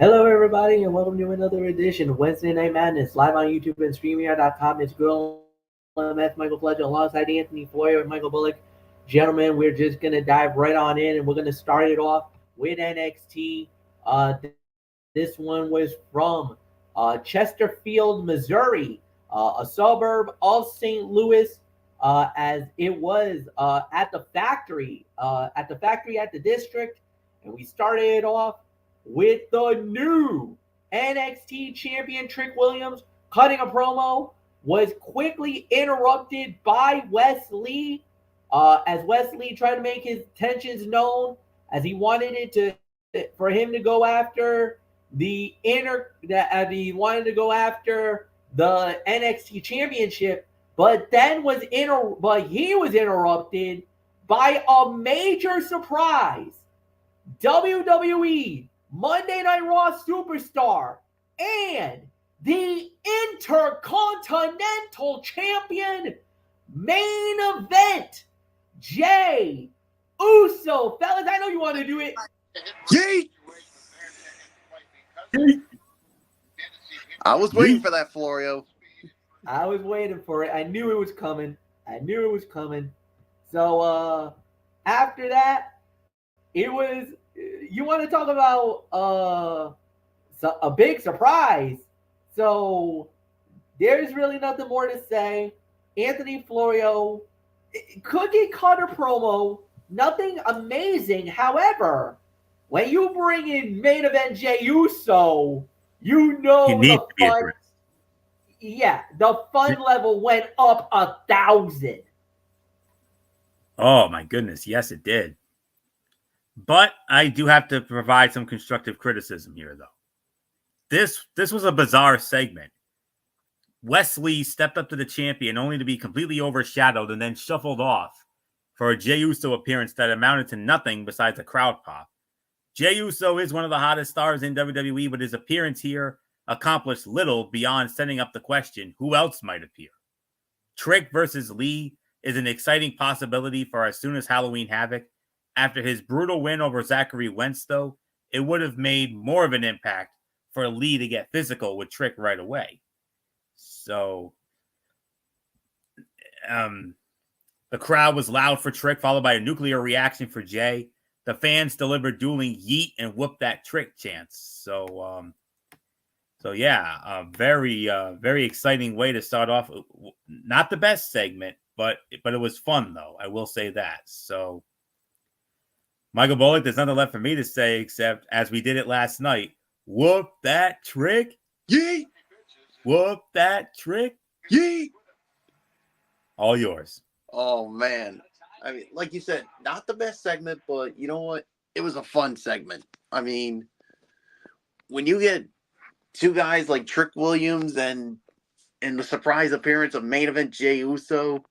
Hello, everybody, and welcome to another edition of Wednesday Night Madness, live on YouTube and StreamYard.com. It's girl MS Michael Fletcher alongside Anthony Foyer and Michael Bullock. Gentlemen, we're just going to dive right on in, and we're going to start it off with NXT. This one was from Chesterfield, Missouri, a suburb of St. Louis, as it was at the factory at the district, and we started it off with the new NXT champion Trick Williams cutting a promo, was quickly interrupted by Wes Lee, as Wes Lee tried to make his intentions known, as he wanted for him to go after the NXT championship, but he was interrupted by a major surprise. WWE Monday Night Raw superstar and the Intercontinental Champion main event, Jey Uso. Fellas, I know you want to do it. Yeet! I was waiting for that, Florio. I was waiting for it. I knew it was coming. So after that, it was, you want to talk about a big surprise. So there's really nothing more to say. Anthony Florio, cookie cutter promo, nothing amazing. However, when you bring in main event Jey Uso, you know the fun. Yeah, the fun level went up 1,000. Oh my goodness, yes it did. But I do have to provide some constructive criticism here, though. This was a bizarre segment. Wes Lee stepped up to the champion only to be completely overshadowed and then shuffled off for a Jey Uso appearance that amounted to nothing besides a crowd pop. Jey Uso is one of the hottest stars in WWE, but his appearance here accomplished little beyond setting up the question, who else might appear? Trick versus Lee is an exciting possibility for as soon as Halloween Havoc. After his brutal win over Zachary Wentz, though, it would have made more of an impact for Lee to get physical with Trick right away. So, the crowd was loud for Trick, followed by a nuclear reaction for Jey. The fans delivered dueling yeet and whoop that Trick chants. So yeah, a very exciting way to start off. Not the best segment, but it was fun, though. I will say that. So, Michael Bullock, there's nothing left for me to say except, as we did it last night, whoop that Trick. Yeet! Whoop that Trick. Yeet! All yours. Oh, man. I mean, like you said, not the best segment, but you know what? It was a fun segment. I mean, when you get two guys like Trick Williams and the surprise appearance of main event Jey Uso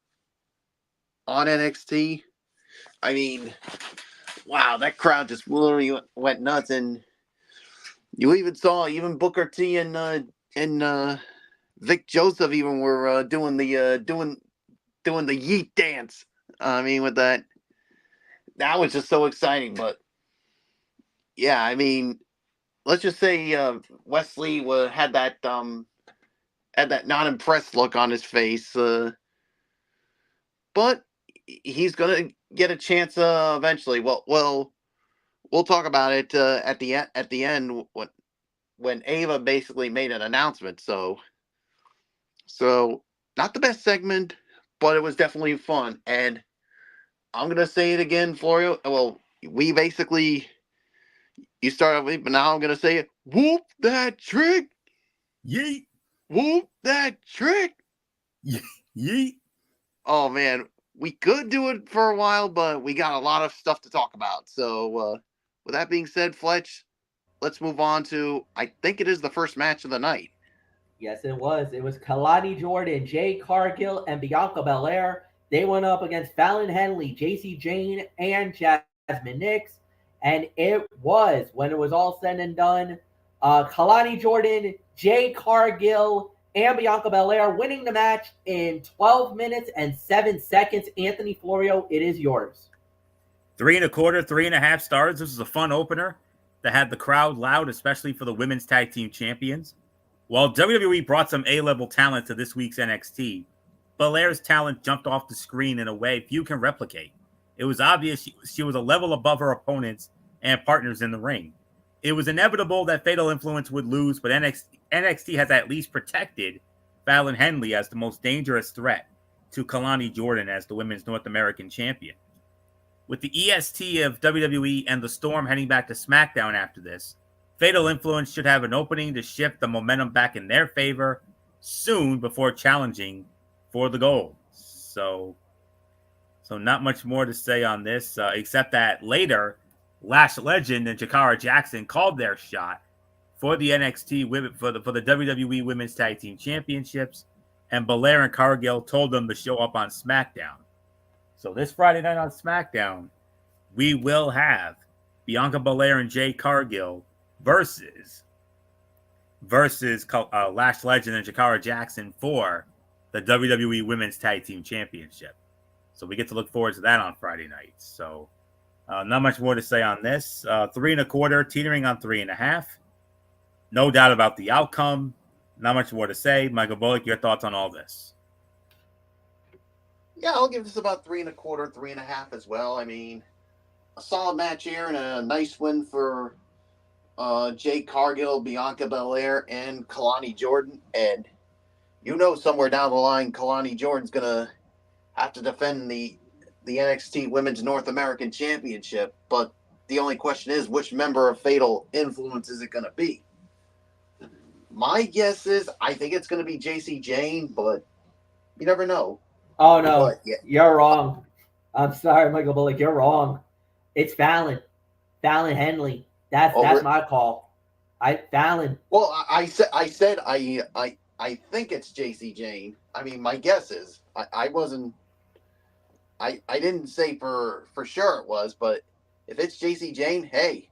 on NXT, I mean, wow, that crowd just literally went nuts. And you even saw Booker T and Vic Joseph even were doing the yeet dance. I mean, with that was just so exciting. But yeah, I mean, let's just say Wes Lee had that not impressed look on his face, but he's gonna get a chance eventually. Well, we'll talk about it at the end when Ava basically made an announcement. So not the best segment, but it was definitely fun. And I'm gonna say it again, Florio. Well, you started with, but now I'm gonna say it. Whoop that Trick! Yeet! Whoop that Trick! Yeet! Oh man, we could do it for a while, but we got a lot of stuff to talk about. So with that being said, Fletch, let's move on to, I think it is the first match of the night. Yes, it was. It was Kalani Jordan, Jade Cargill, and Bianca Belair. They went up against Fallon Henley, JC Jane, and Jasmine Nix. And it was, when it was all said and done, Kalani Jordan, Jade Cargill, and Bianca Belair winning the match in 12 minutes and 7 seconds. Anthony Florio, it is yours. 3 1/4, 3.5 stars. This was a fun opener. that had the crowd loud, especially for the women's tag team champions. While WWE brought some A-level talent to this week's NXT, Belair's talent jumped off the screen in a way few can replicate. It was obvious she was a level above her opponents and partners in the ring. It was inevitable that Fatal Influence would lose, but NXT has at least protected Fallon Henley as the most dangerous threat to Kalani Jordan as the Women's North American Champion. With the EST of WWE and the Storm heading back to SmackDown after this, Fatal Influence should have an opening to shift the momentum back in their favor soon before challenging for the gold. So not much more to say on this, except that later, Lash Legend and Jakara Jackson called their shot for the NXT women for the WWE Women's Tag Team Championships, and Belair and Cargill told them to show up on SmackDown. So this Friday night on SmackDown, we will have Bianca Belair and Jade Cargill versus Lash Legend and Jakara Jackson for the WWE Women's Tag Team Championship. So we get to look forward to that on Friday night. So not much more to say on this. 3.25, teetering on 3.5. No doubt about the outcome. Not much more to say. Michael Bullock, your thoughts on all this? Yeah, I'll give this about 3.25, 3.5 as well. I mean, a solid match here and a nice win for Jade Cargill, Bianca Belair, and Kalani Jordan. And somewhere down the line, Kalani Jordan's going to have to defend the NXT Women's North American Championship. But the only question is, which member of Fatal Influence is it going to be? My guess is, I think it's going to be JC Jane, but you never know. Oh, no. But, yeah. You're wrong. I'm sorry, Michael Bullock. You're wrong. It's Fallon Henley. That's my call. Fallon. Well, I said I think it's JC Jane. I mean, my guess is I didn't say for sure it was, but if it's JC Jane, hey,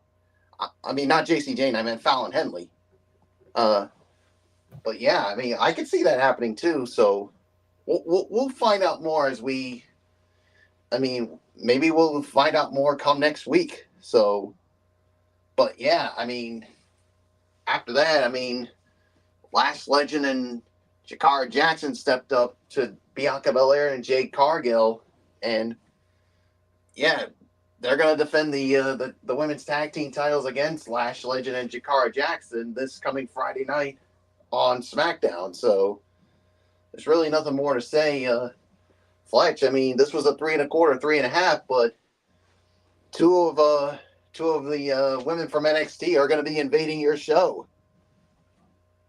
I mean not JC Jane. I meant Fallon Henley. But yeah, I mean, I could see that happening too. So we'll find out more as we. I mean, maybe we'll find out more come next week. So, but yeah, I mean, after that, I mean, Lash Legend and Jakara Jackson stepped up to Bianca Belair and Jade Cargill, and yeah, they're gonna defend the women's tag team titles against Lash Legend and Jakara Jackson this coming Friday night on SmackDown. So there's really nothing more to say. Fletch, I mean, this was a 3.25, 3.5, but two of the women from NXT are going to be invading your show.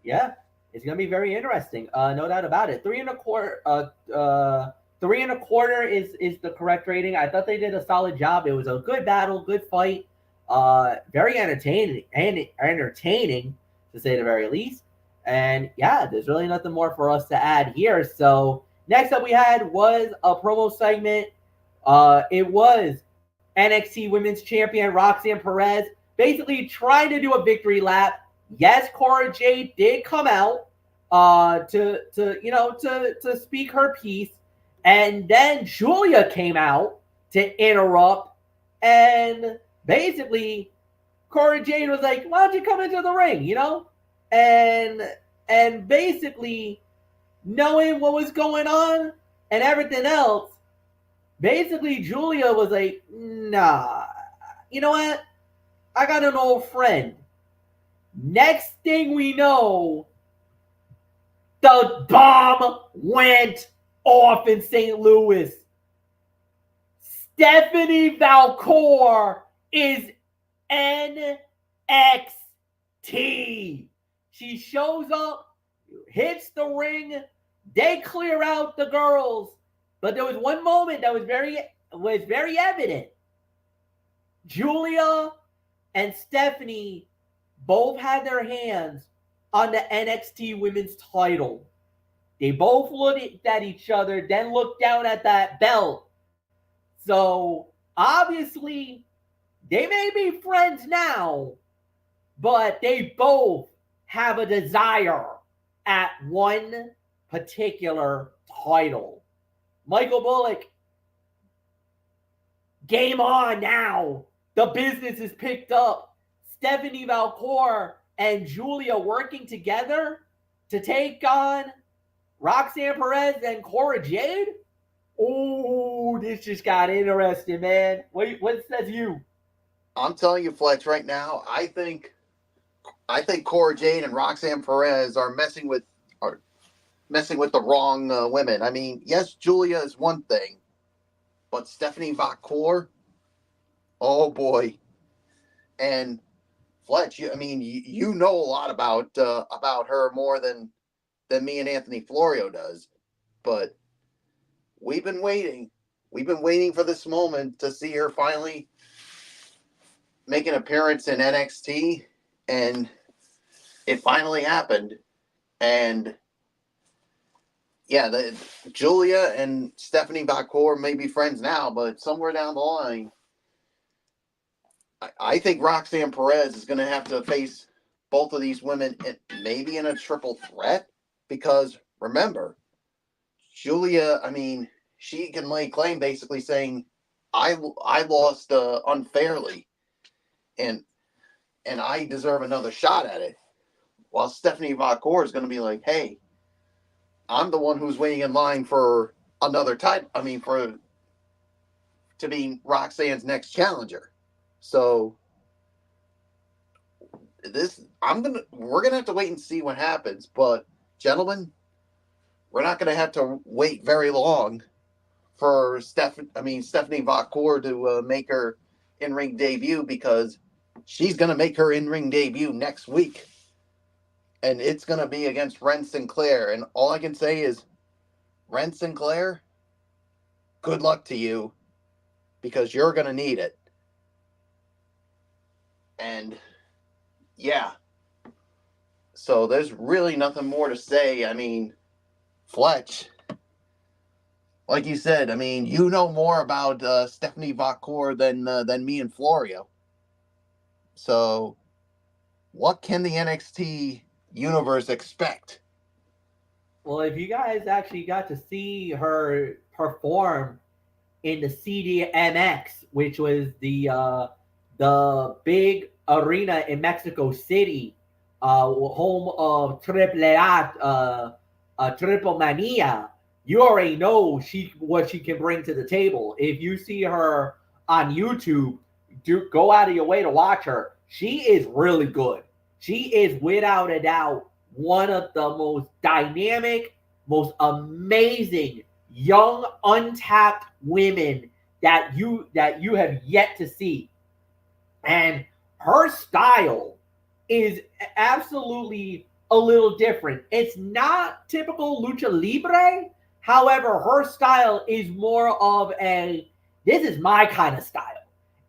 Yeah, it's going to be very interesting. No doubt about it. 3.25. 3.25 is the correct rating. I thought they did a solid job. It was a good battle, good fight, very entertaining to say the very least. And yeah, there's really nothing more for us to add here. So next up we had was a promo segment. It was NXT Women's Champion Roxanne Perez basically trying to do a victory lap. Yes, Cora Jade did come out to speak her piece, and then Julia came out to interrupt, and basically Cora Jade was like, "Why don't you come into the ring?" And basically knowing what was going on and everything else, basically Julia was like, "Nah, you know what? I got an old friend." Next thing we know, the bomb went off in St. Louis. Stephanie Valcour is NXT. She shows up, hits the ring, they clear out the girls. But there was one moment that was very evident. Julia and Stephanie both had their hands on the NXT Women's title. They both looked at each other, then looked down at that belt. So obviously, they may be friends now, but they both have a desire at one particular title. Michael Bullock, game on now. The business is picked up. Stephanie Valcour and Julia working together to take on Roxanne Perez and Cora Jade? Oh, this just got interesting, man. What says you? I'm telling you, Fletch, right now, I think Cora Jade and Roxanne Perez are messing with the wrong women. I mean, yes, Julia is one thing, but Stephanie Valcour, oh boy. And Fletch, you know a lot about her more than me and Anthony Florio does, but we've been waiting. We've been waiting for this moment to see her finally make an appearance in NXT, and it finally happened. And yeah, Julia and Stephanie Valcour may be friends now, but somewhere down the line, I think Roxanne Perez is going to have to face both of these women, maybe in a triple threat, because remember, Julia, she can lay claim basically saying, I lost unfairly, and I deserve another shot at it. While Stephanie Valcour is going to be like, hey, I'm the one who's waiting in line for another title. To be Roxanne's next challenger. So we're gonna have to wait and see what happens. But gentlemen, we're not gonna have to wait very long for Stephanie Valcour to make her in-ring debut, because she's gonna make her in-ring debut next week, and it's gonna be against Ren Sinclair. And all I can say is, Ren Sinclair, good luck to you, because you're gonna need it. And yeah, so there's really nothing more to say. Fletch, like you said, you know more about Stephanie Valcour than me and Florio. So what can the NXT universe expect? Well, if you guys actually got to see her perform in the CDMX, which was the big arena in Mexico City, home of Triple Mania, you already know what she can bring to the table. If you see her on YouTube, go out of your way to watch her. She is really good. She is without a doubt one of the most dynamic, most amazing young untapped women that you have yet to see. And her style is absolutely a little different. It's not typical lucha libre. However, her style is more of this is my kind of style.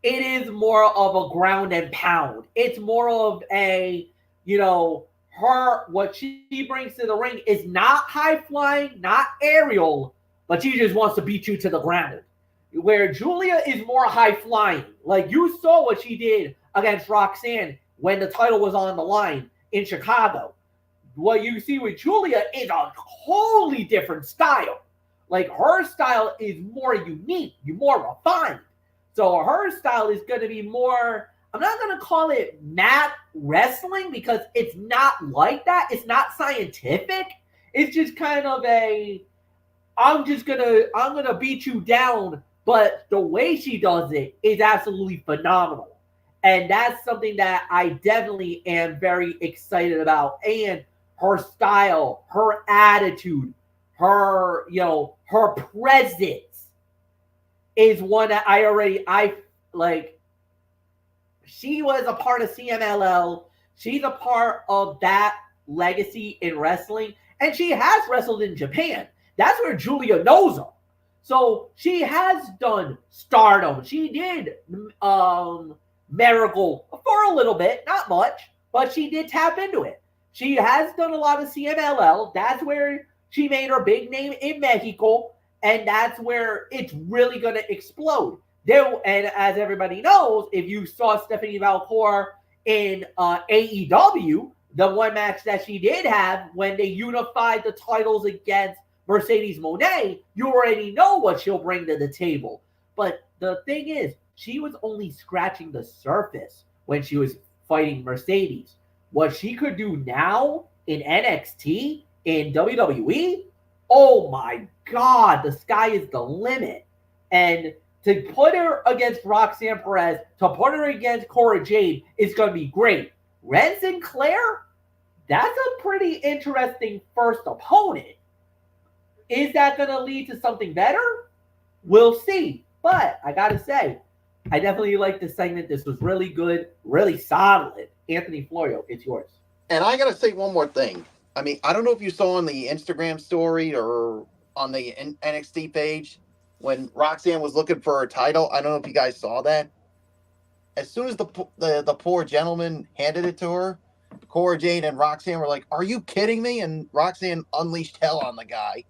It is more of a ground and pound. It's more of what she brings to the ring is not high flying, not aerial, but she just wants to beat you to the ground. Where Julia is more high flying. Like, you saw what she did against Roxanne when the title was on the line in Chicago. What you see with Julia is a wholly different style. Like, her style is more unique, more refined. So her style is going to be more, I'm not going to call it mat wrestling, because it's not like that. It's not scientific. It's just kind of I'm going to beat you down. But the way she does it is absolutely phenomenal. And that's something that I definitely am very excited about. And her style, her attitude, her presence is one that I like. She was a part of CMLL. She's a part of that legacy in wrestling. And she has wrestled in Japan. That's where Julia knows her. So she has done Stardom. She did Miracle for a little bit, not much, but she did tap into it. She has done a lot of CMLL. That's where she made her big name in Mexico, and that's where it's really going to explode. And as everybody knows, if you saw Stephanie Valcour in AEW, the one match that she did have when they unified the titles against Mercedes Moné, you already know what she'll bring to the table. But the thing is, she was only scratching the surface when she was fighting Mercedes. What she could do now in NXT, in WWE, oh my God, the sky is the limit. And to put her against Roxanne Perez, to put her against Cora Jade is going to be great. Ren Sinclair, that's a pretty interesting first opponent. Is that going to lead to something better? We'll see. But I got to say, I definitely like this segment. This was really good, really solid. Anthony Florio, it's yours. And I got to say one more thing. I mean, I don't know if you saw on the Instagram story or on the NXT page when Roxanne was looking for her title. I don't know if you guys saw that. As soon as the poor gentleman handed it to her, Cora Jade and Roxanne were like, "Are you kidding me?" And Roxanne unleashed hell on the guy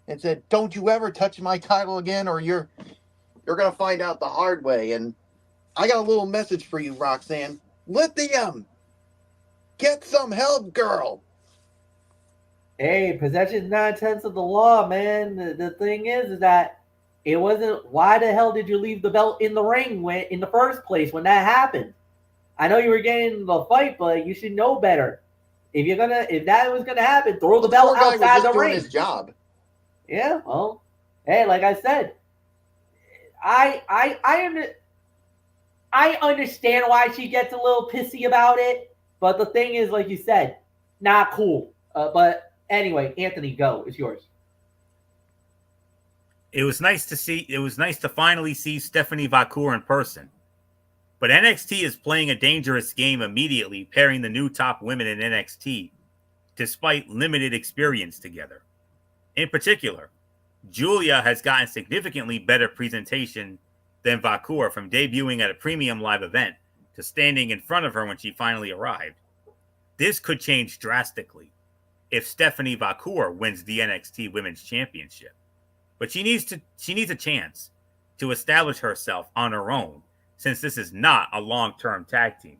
and said, "Don't you ever touch my title again, or you're gonna find out the hard way." And I got a little message for you, Roxanne. Lithium, get some help, girl. Hey, possession's 9/10 of the law, man. The thing is that it wasn't. Why the hell did you leave the belt in the ring in the first place when that happened? I know you were getting the fight, but you should know better. If that was gonna happen, throw the belt outside the ring. His job. Yeah, well, hey, like I said, I understand why she gets a little pissy about it, but the thing is, like you said, not cool. But anyway, Anthony, go. It's yours. It was nice to finally see Stephanie Vacour in person. But NXT is playing a dangerous game immediately, pairing the new top women in NXT, despite limited experience together. In particular, Julia has gotten significantly better presentation than Vacour, from debuting at a premium live event to standing in front of her when she finally arrived. This could change drastically if Stephanie Vacour wins the NXT Women's Championship. But she needs a chance to establish herself on her own, since this is not a long-term tag team.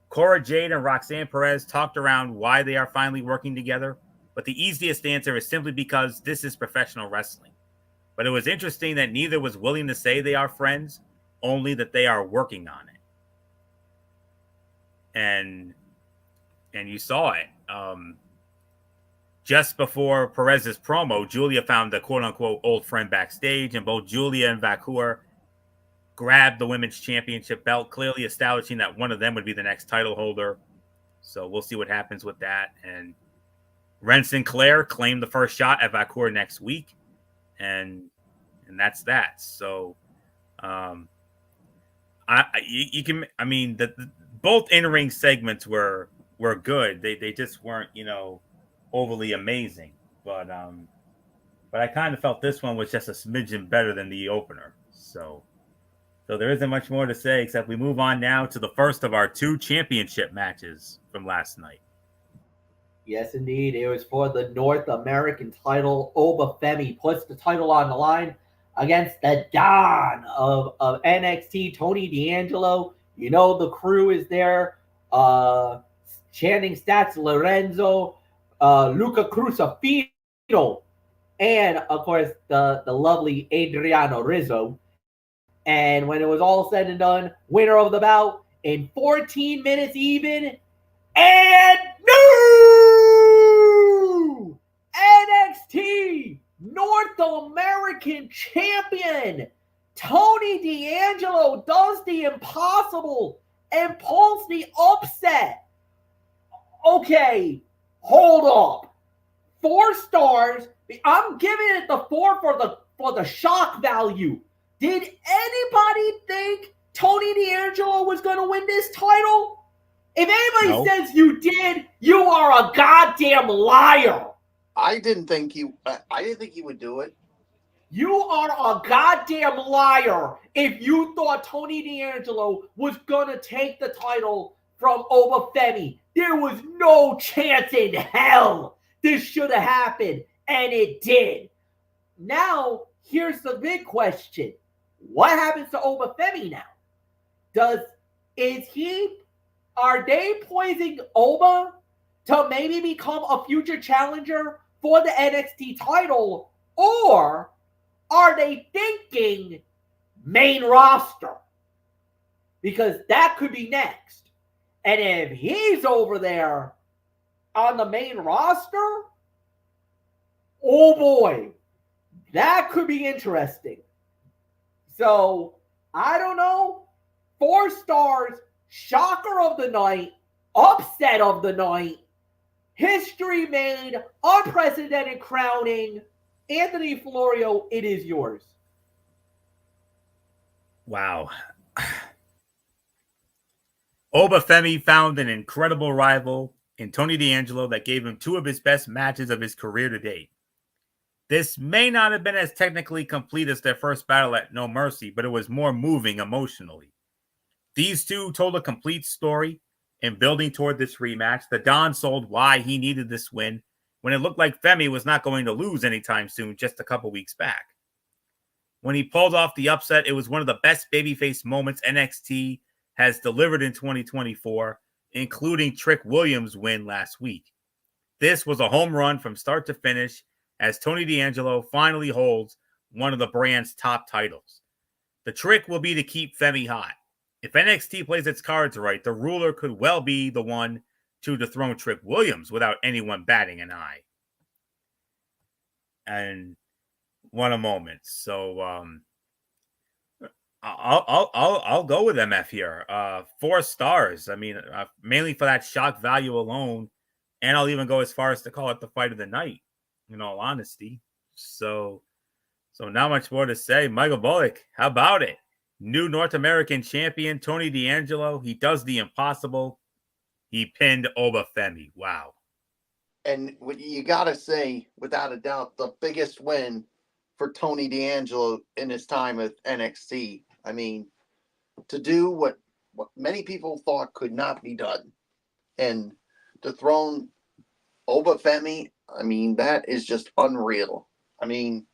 Cora Jade and Roxanne Perez talked around why they are finally working together, but the easiest answer is simply because this is professional wrestling. But it was interesting that neither was willing to say they are friends, only that they are working on it. And you saw it. Just before Perez's promo, Julia found the quote-unquote old friend backstage, and both Julia and Vacour grabbed the women's championship belt, clearly establishing that one of them would be the next title holder. So we'll see what happens with that. And Ren Sinclair claimed the first shot at Vacour next week, and that's that. So, both in-ring segments were good. They just weren't, overly amazing. But I kind of felt this one was just a smidgen better than the opener. So there isn't much more to say, except we move on now to the first of our two championship matches from last night. Yes, indeed. It was for the North American title. Oba Femi puts the title on the line against the Don of NXT, Tony D'Angelo. The crew is there. Channing Stats Lorenzo, Luca Crucifino, and, of course, the lovely Adriano Rizzo. And when it was all said and done, winner of the bout in 14 minutes even, and new NXT North American champion Tony D'Angelo does the impossible and pulls the upset. Okay, hold up. 4 stars. I'm giving it the 4 for the shock value. Did anybody think Tony D'Angelo was going to win this title? If anybody says you did, you are a goddamn liar. I didn't think he would do it. You are a goddamn liar if you thought Tony D'Angelo was going to take the title from Oba Femi. There was no chance in hell this should have happened, and it did. Now, here's the big question. What happens to Oba Femi now? Are they poising Oba to maybe become a future challenger for the NXT title, or are they thinking main roster? Because that could be next. And if he's over there on the main roster, oh boy, that could be interesting. So, I don't know. 4 stars, shocker of the night, upset of the night, history made, unprecedented crowning. Anthony Florio, it is yours. Wow. Obafemi found an incredible rival in Tony D'Angelo that gave him 2 of his best matches of his career to date. This may not have been as technically complete as their first battle at No Mercy, but it was more moving emotionally. These two told a complete story in building toward this rematch. The Don sold why he needed this win when it looked like Femi was not going to lose anytime soon just a couple weeks back. When he pulled off the upset, it was one of the best babyface moments NXT has delivered in 2024, including Trick Williams' win last week. This was a home run from start to finish as Tony D'Angelo finally holds one of the brand's top titles. The trick will be to keep Femi hot. If NXT plays its cards right, the ruler could well be the one to dethrone Trick Williams without anyone batting an eye. And one a moment. So I'll go with MF here. 4 stars. I mean, mainly for that shock value alone, and I'll even go as far as to call it the fight of the night. In all honesty, so not much more to say. Michael Bullock, how about it? New North American champion Tony D'Angelo. He does the impossible. He pinned Obafemi. Wow. And what you gotta say, without a doubt, the biggest win for Tony D'Angelo in his time with NXT. I mean, to do what many people thought could not be done, and dethrone Obafemi, I mean, that is just unreal. I mean,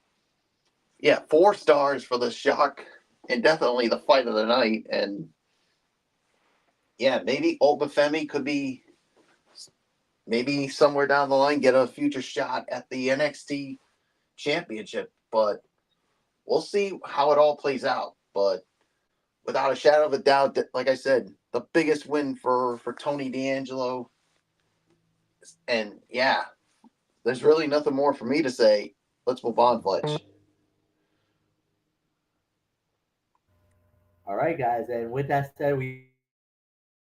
yeah, 4 stars for the shock and definitely the fight of the night. And yeah, maybe Obafemi could be maybe somewhere down the line get a future shot at the NXT championship, but we'll see how it all plays out. But without a shadow of a doubt, that, like I said, the biggest win for Tony D'Angelo. And yeah, there's really nothing more for me to say. Let's move on, Fletch. All right, guys. And with that said, we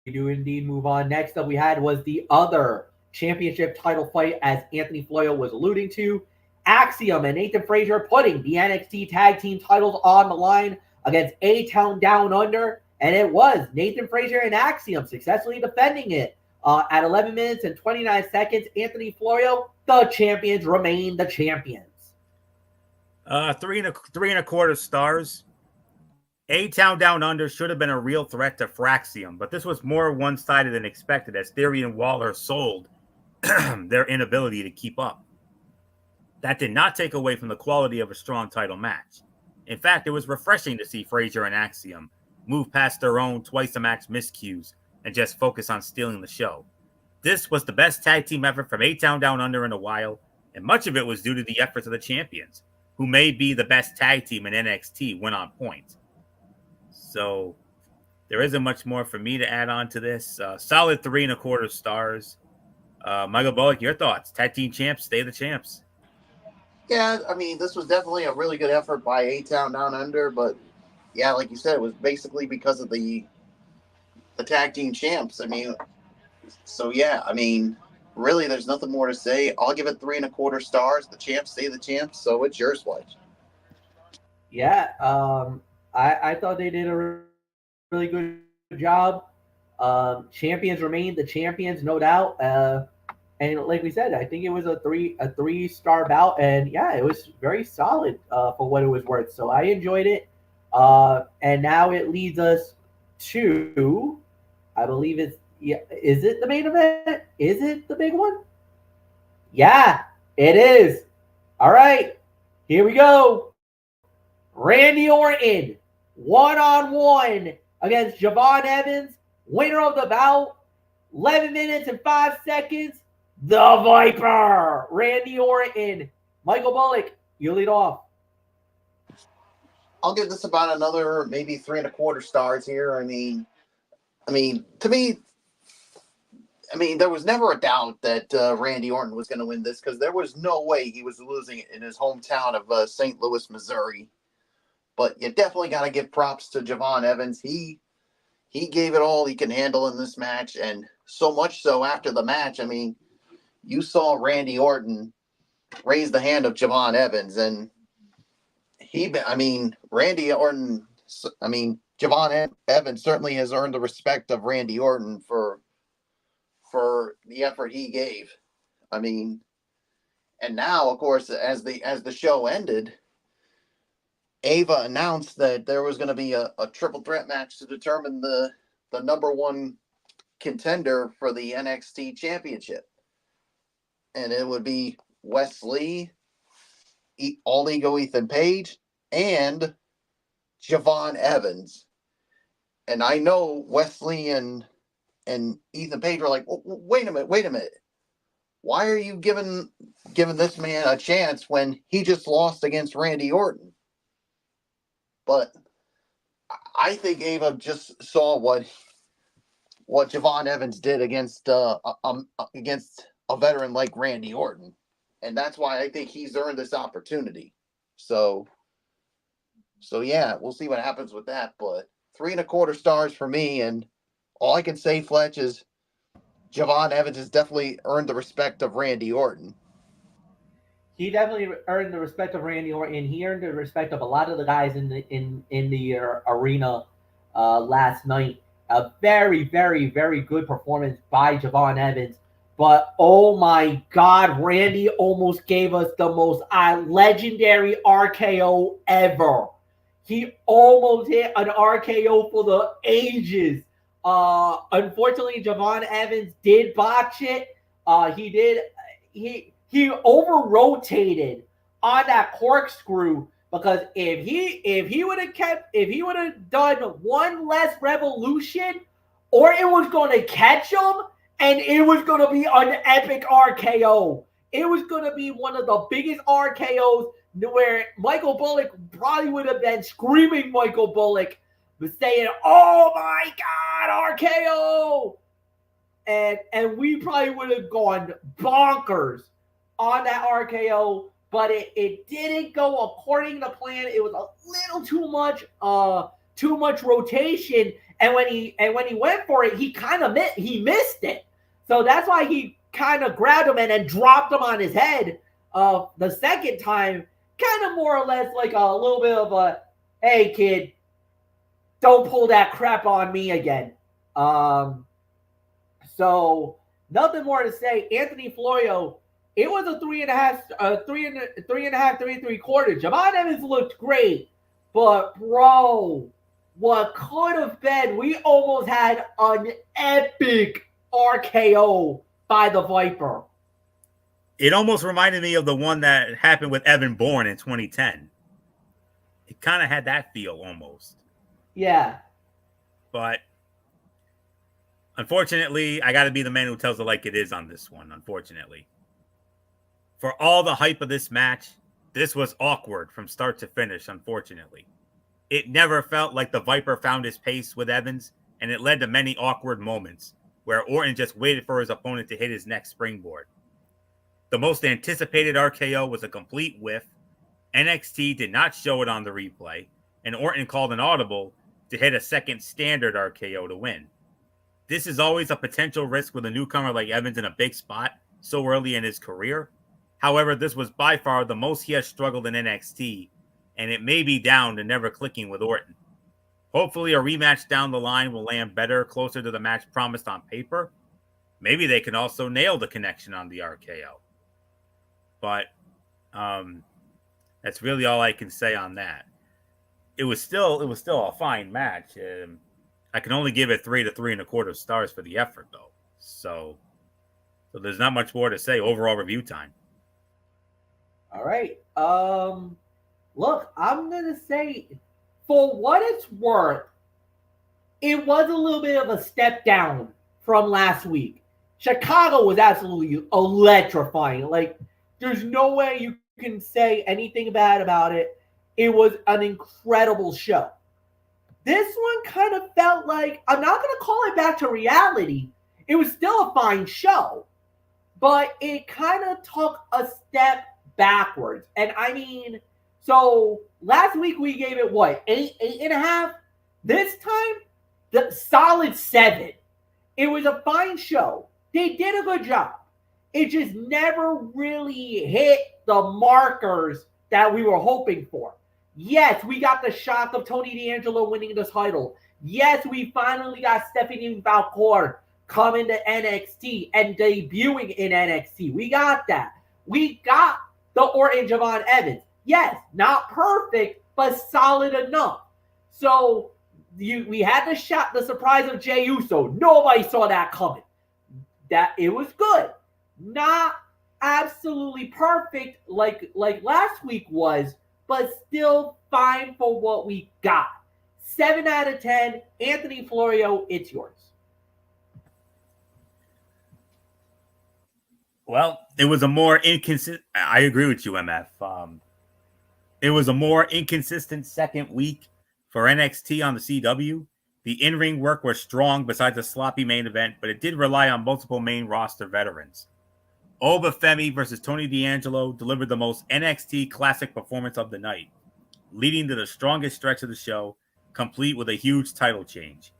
do indeed move on. Next up, we had was the other championship title fight, as Anthony Florio was alluding to. Axiom and Nathan Frazier putting the NXT tag team titles on the line against A-Town Down Under. And it was Nathan Frazier and Axiom successfully defending it. At 11 minutes and 29 seconds, Anthony Florio, the champions remain the champions. 3.25 stars. A-Town Down Under should have been a real threat to Fraxium, but this was more one-sided than expected as Theory and Waller sold their inability to keep up. That did not take away from the quality of a strong title match. In fact, it was refreshing to see Frazier and Axiom move past their own twice-a-match miscues and just focus on stealing the show. This was the best tag team effort from A-Town Down Under in a while, and much of it was due to the efforts of the champions, who may be the best tag team in NXT when on point. So there isn't much more for me to add on to this. Solid 3.25 stars. Michael Bullock, your thoughts? Tag team champs, stay the champs. Yeah, I mean, this was definitely a really good effort by A-Town Down Under, but yeah, like you said, it was basically because of the tag team champs. I mean, so yeah, I mean, really, there's nothing more to say. I'll give it 3.25 stars. The champs stay the champs. So it's yours, Fletch. Yeah, I thought they did a really good job. Champions remain the champions, no doubt. And like we said, I think it was a 3-star bout, and yeah, it was very solid for what it was worth. So I enjoyed it. And now it leads us to, I believe it's, yeah, is it the main event? Is it the big one? Yeah, it is. All right, here we go. Randy Orton, 1-on-1 against Javon Evans, winner of the bout, 11 minutes and 5 seconds, the Viper, Randy Orton. Michael Bullock, you lead off. I'll give this about another maybe 3.25 stars here. I mean, to me, I mean, there was never a doubt that Randy Orton was going to win this because there was no way he was losing it in his hometown of St. Louis, Missouri. But you definitely got to give props to Javon Evans. He gave it all he can handle in this match, and so much so after the match, I mean, you saw Randy Orton raise the hand of Javon Evans, and Randy Orton, Javon Evans certainly has earned the respect of Randy Orton for the effort he gave. I mean, and now, of course, as the show ended, Ava announced that there was going to be a triple threat match to determine the number one contender for the NXT championship. And it would be Wes Lee, All Ego Ethan Page, and Javon Evans. And I know Wes Lee and Ethan Page were like, wait a minute. Why are you giving this man a chance when he just lost against Randy Orton? But I think Ava just saw what Javon Evans did against a veteran like Randy Orton, and that's why I think he's earned this opportunity. So yeah, we'll see what happens with that. But 3.25 stars for me, and all I can say, Fletch, is Javon Evans has definitely earned the respect of Randy Orton. He definitely earned the respect of Randy Orton. He earned the respect of a lot of the guys in the arena last night. A very, very, very good performance by Javon Evans. But oh my God, Randy almost gave us the most legendary RKO ever. He almost hit an RKO for the ages. Unfortunately, Javon Evans did botch it. He over rotated on that corkscrew, because if he would have done one less revolution, or it was going to catch him and it was going to be an epic RKO. It was going to be one of the biggest RKOs where Michael Bullock probably would have been screaming Michael Bullock, saying, "Oh my God, RKO!" And we probably would have gone bonkers on that RKO, but it didn't go according to plan. It was a little too much rotation, and when he went for it, he missed it. So that's why he kind of grabbed him and then dropped him on his head the second time, kind of more or less like a little bit of a, "Hey kid, don't pull that crap on me again." So nothing more to say. Anthony Florio, it was a 3.5, 3.75. Javon Evans looked great, but bro, what could have been? We almost had an epic RKO by the Viper. It almost reminded me of the one that happened with Evan Bourne in 2010. It kind of had that feel almost. Yeah. But unfortunately, I got to be the man who tells it like it is on this one, unfortunately. For all the hype of this match, this was awkward from start to finish, unfortunately. It never felt like the Viper found his pace with Evans, and it led to many awkward moments where Orton just waited for his opponent to hit his next springboard. The most anticipated RKO was a complete whiff. NXT did not show it on the replay, and Orton called an audible to hit a second standard RKO to win. This is always a potential risk with a newcomer like Evans in a big spot so early in his career. However, this was by far the most he has struggled in NXT, and it may be down to never clicking with Orton. Hopefully a rematch down the line will land better, closer to the match promised on paper. Maybe they can also nail the connection on the RKO. But that's really all I can say on that. It was still a fine match. I can only give it 3 to 3.25 stars for the effort, though. So there's not much more to say. Overall review time. All right. Look, I'm gonna say, for what it's worth, it was a little bit of a step down from last week. Chicago was absolutely electrifying. Like, there's no way you can say anything bad about it. It was an incredible show. This one kind of felt like, I'm not going to call it back to reality. It was still a fine show, but it kind of took a step backwards. And I mean, so last week we gave it what, 8.5? This time, the solid 7. It was a fine show. They did a good job. It just never really hit the markers that we were hoping for. Yes, we got the shock of Tony D'Angelo winning the title. Yes, we finally got Stephanie Valcour coming to NXT and debuting in NXT. We got that. We got the Orton Javon Evans. Yes, not perfect, but solid enough. So we had the surprise of Jey Uso. Nobody saw that coming. That it was good. Not absolutely perfect like last week was, but still fine for what we got. 7 out of 10. Anthony Florio, it's yours. Well, it was a more inconsistent. I agree with you, MF. It was a more inconsistent second week for NXT on the CW. The in-ring work was strong besides a sloppy main event, but it did rely on multiple main roster veterans. Obafemi versus Tony D'Angelo delivered the most NXT classic performance of the night, leading to the strongest stretch of the show, complete with a huge title change.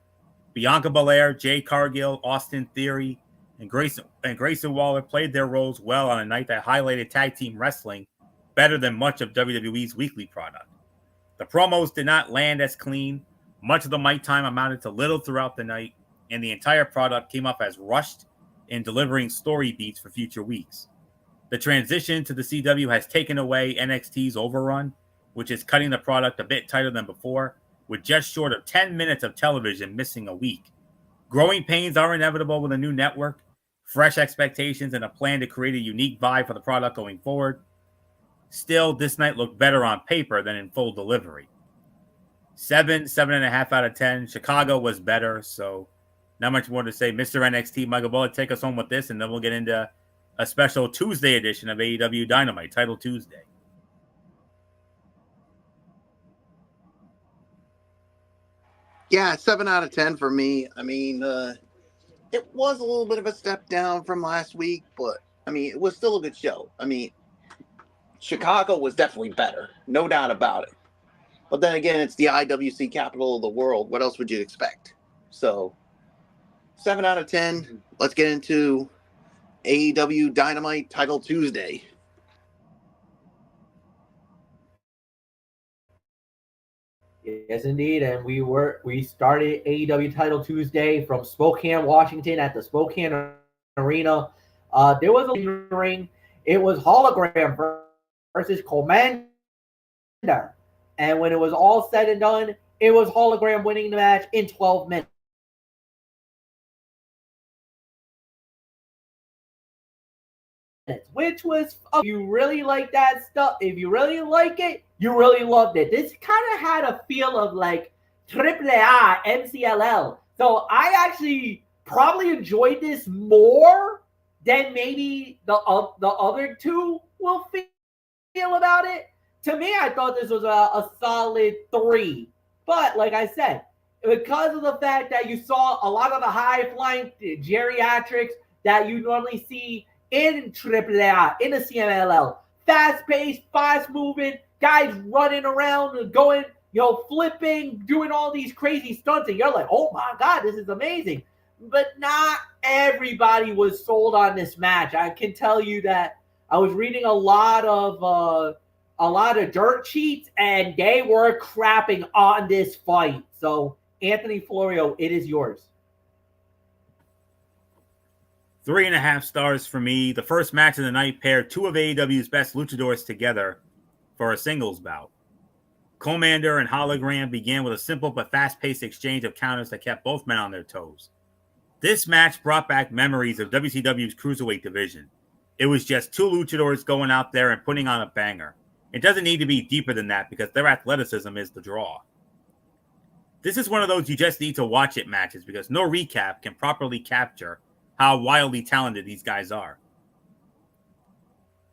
Bianca Belair, Jay Cargill, Austin Theory, and Grayson Waller played their roles well on a night that highlighted tag team wrestling better than much of WWE's weekly product. The promos did not land as clean. Much of the mic time amounted to little throughout the night, and the entire product came off as rushed in delivering story beats for future weeks. The transition to the CW has taken away NXT's overrun, which is cutting the product a bit tighter than before, with just short of 10 minutes of television missing a week. Growing pains are inevitable with a new network, fresh expectations, and a plan to create a unique vibe for the product going forward. Still, this night looked better on paper than in full delivery. 7.5 out of 10. Chicago was better, so not much more to say. Mr. NXT, Michael Bullock, take us home with this, and then we'll get into a special Tuesday edition of AEW Dynamite, Title Tuesday. Yeah, 7 out of 10 for me. I mean, it was a little bit of a step down from last week, but I mean, it was still a good show. I mean, Chicago was definitely better, no doubt about it. But then again, it's the IWC capital of the world. What else would you expect? So, 7 out of 10. Let's get into AEW Dynamite Title Tuesday. Yes, indeed. And we started AEW Title Tuesday from Spokane, Washington at the Spokane Arena. There was a ring. It was Hologram versus Commander. And when it was all said and done, it was Hologram winning the match in 12 minutes. Which was, if you really like that stuff, if you really like it, you really loved it. This kind of had a feel of like AAA MCLL. So I actually probably enjoyed this more than maybe the other two will feel about it. To me, I thought this was a solid 3. But like I said, because of the fact that you saw a lot of the high-flying geriatrics that you normally see in AAA, in the CMLL, fast-paced, fast-moving, guys running around, going, flipping, doing all these crazy stunts, and you're like, oh my God, this is amazing. But not everybody was sold on this match. I can tell you that I was reading a lot of dirt sheets, and they were crapping on this fight. So, Anthony Florio, it is yours. 3.5 stars for me. The first match of the night paired two of AEW's best luchadors together for a singles bout. Commander and Hologram began with a simple but fast-paced exchange of counters that kept both men on their toes. This match brought back memories of WCW's Cruiserweight division. It was just two luchadors going out there and putting on a banger. It doesn't need to be deeper than that because their athleticism is the draw. This is one of those you just need to watch it matches because no recap can properly capture how wildly talented these guys are.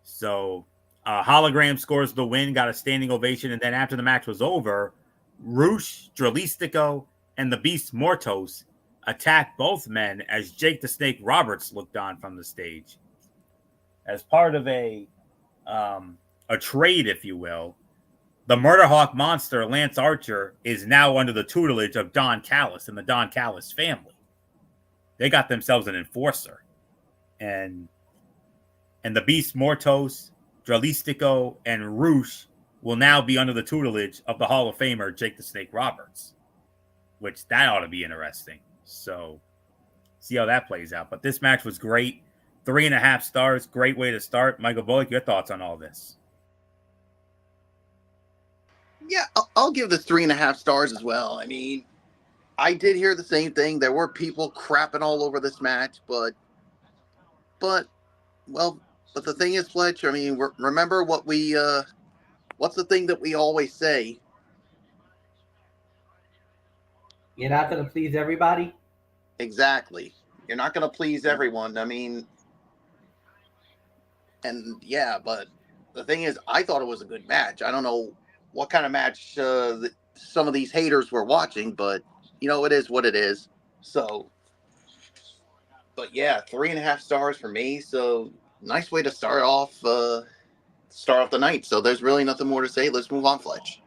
So, Hologram scores the win, got a standing ovation, and then after the match was over, Rush, Dralistico, and the Beast Mortos attacked both men as Jake the Snake Roberts looked on from the stage. As part of a trade, if you will, the Murder Hawk monster, Lance Archer, is now under the tutelage of Don Callis and the Don Callis family. They got themselves an enforcer. And the Beast Mortos, Dralistico, and Roosh will now be under the tutelage of the Hall of Famer Jake the Snake Roberts, which that ought to be interesting. So see how that plays out. But this match was great. 3.5 stars. Great way to start. Michael Bullock, your thoughts on all this? Yeah, I'll give this 3.5 stars as well. I mean, I did hear the same thing. There were people crapping all over this match, but the thing is, Fletch, I mean, remember what what's the thing that we always say? You're not going to please everybody? Exactly. You're not going to please everyone. I mean, and yeah, but the thing is, I thought it was a good match. I don't know what kind of match some of these haters were watching, but, it is what it is. So, but yeah, 3.5 stars for me. So, nice way to start off the night. So, there's really nothing more to say. Let's move on, Fletch.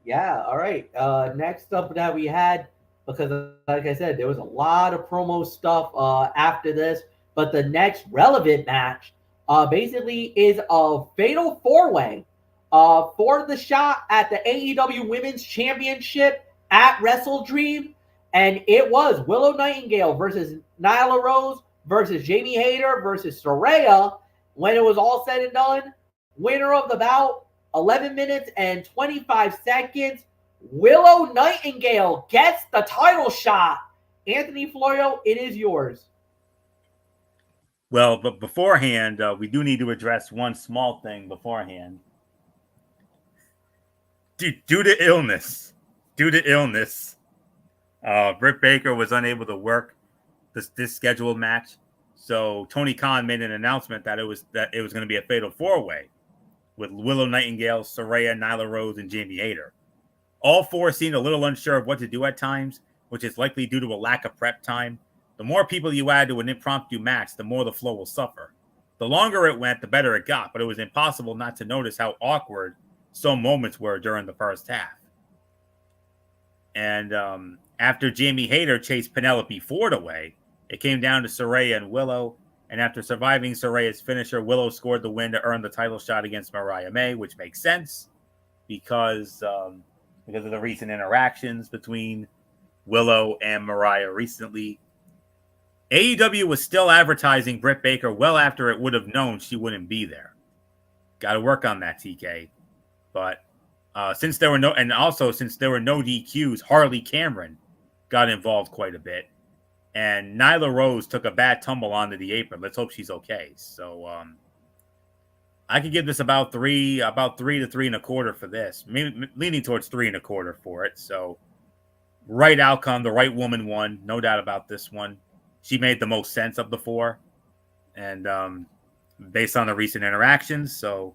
Yeah, all right. Next up that we had, because like I said, there was a lot of promo stuff after this, but the next relevant match basically is a fatal 4-way for the shot at the AEW Women's Championship at Wrestle Dream. And it was Willow Nightingale versus Nyla Rose versus Jamie Hayter versus Saraya. When it was all said and done, winner of the bout, 11 minutes and 25 seconds. Willow Nightingale gets the title shot. Anthony Florio, it is yours. Well, but beforehand, we do need to address one small thing beforehand. Due to illness, Britt Baker was unable to work this scheduled match. So Tony Khan made an announcement that it was going to be a fatal 4-way with Willow Nightingale, Saraya, Nyla Rose, and Jamie Hayter. All four seemed a little unsure of what to do at times, which is likely due to a lack of prep time. The more people you add to an impromptu match, the more the flow will suffer. The longer it went, the better it got, but it was impossible not to notice how awkward some moments were during the first half. And after Jamie Hayter chased Penelope Ford away, it came down to Saraya and Willow. And after surviving Saraya's finisher, Willow scored the win to earn the title shot against Mariah May, which makes sense because of the recent interactions between Willow and Mariah recently. AEW was still advertising Britt Baker well after it would have known she wouldn't be there. Got to work on that, TK. But since there were no DQs, Harley Cameron got involved quite a bit. And Nyla Rose took a bad tumble onto the apron. Let's hope she's okay. So I could give this about 3 to 3.25 for this. Maybe leaning towards 3.25 for it. So right outcome, the right woman won. No doubt about this one. She made the most sense of the four. And based on the recent interactions, so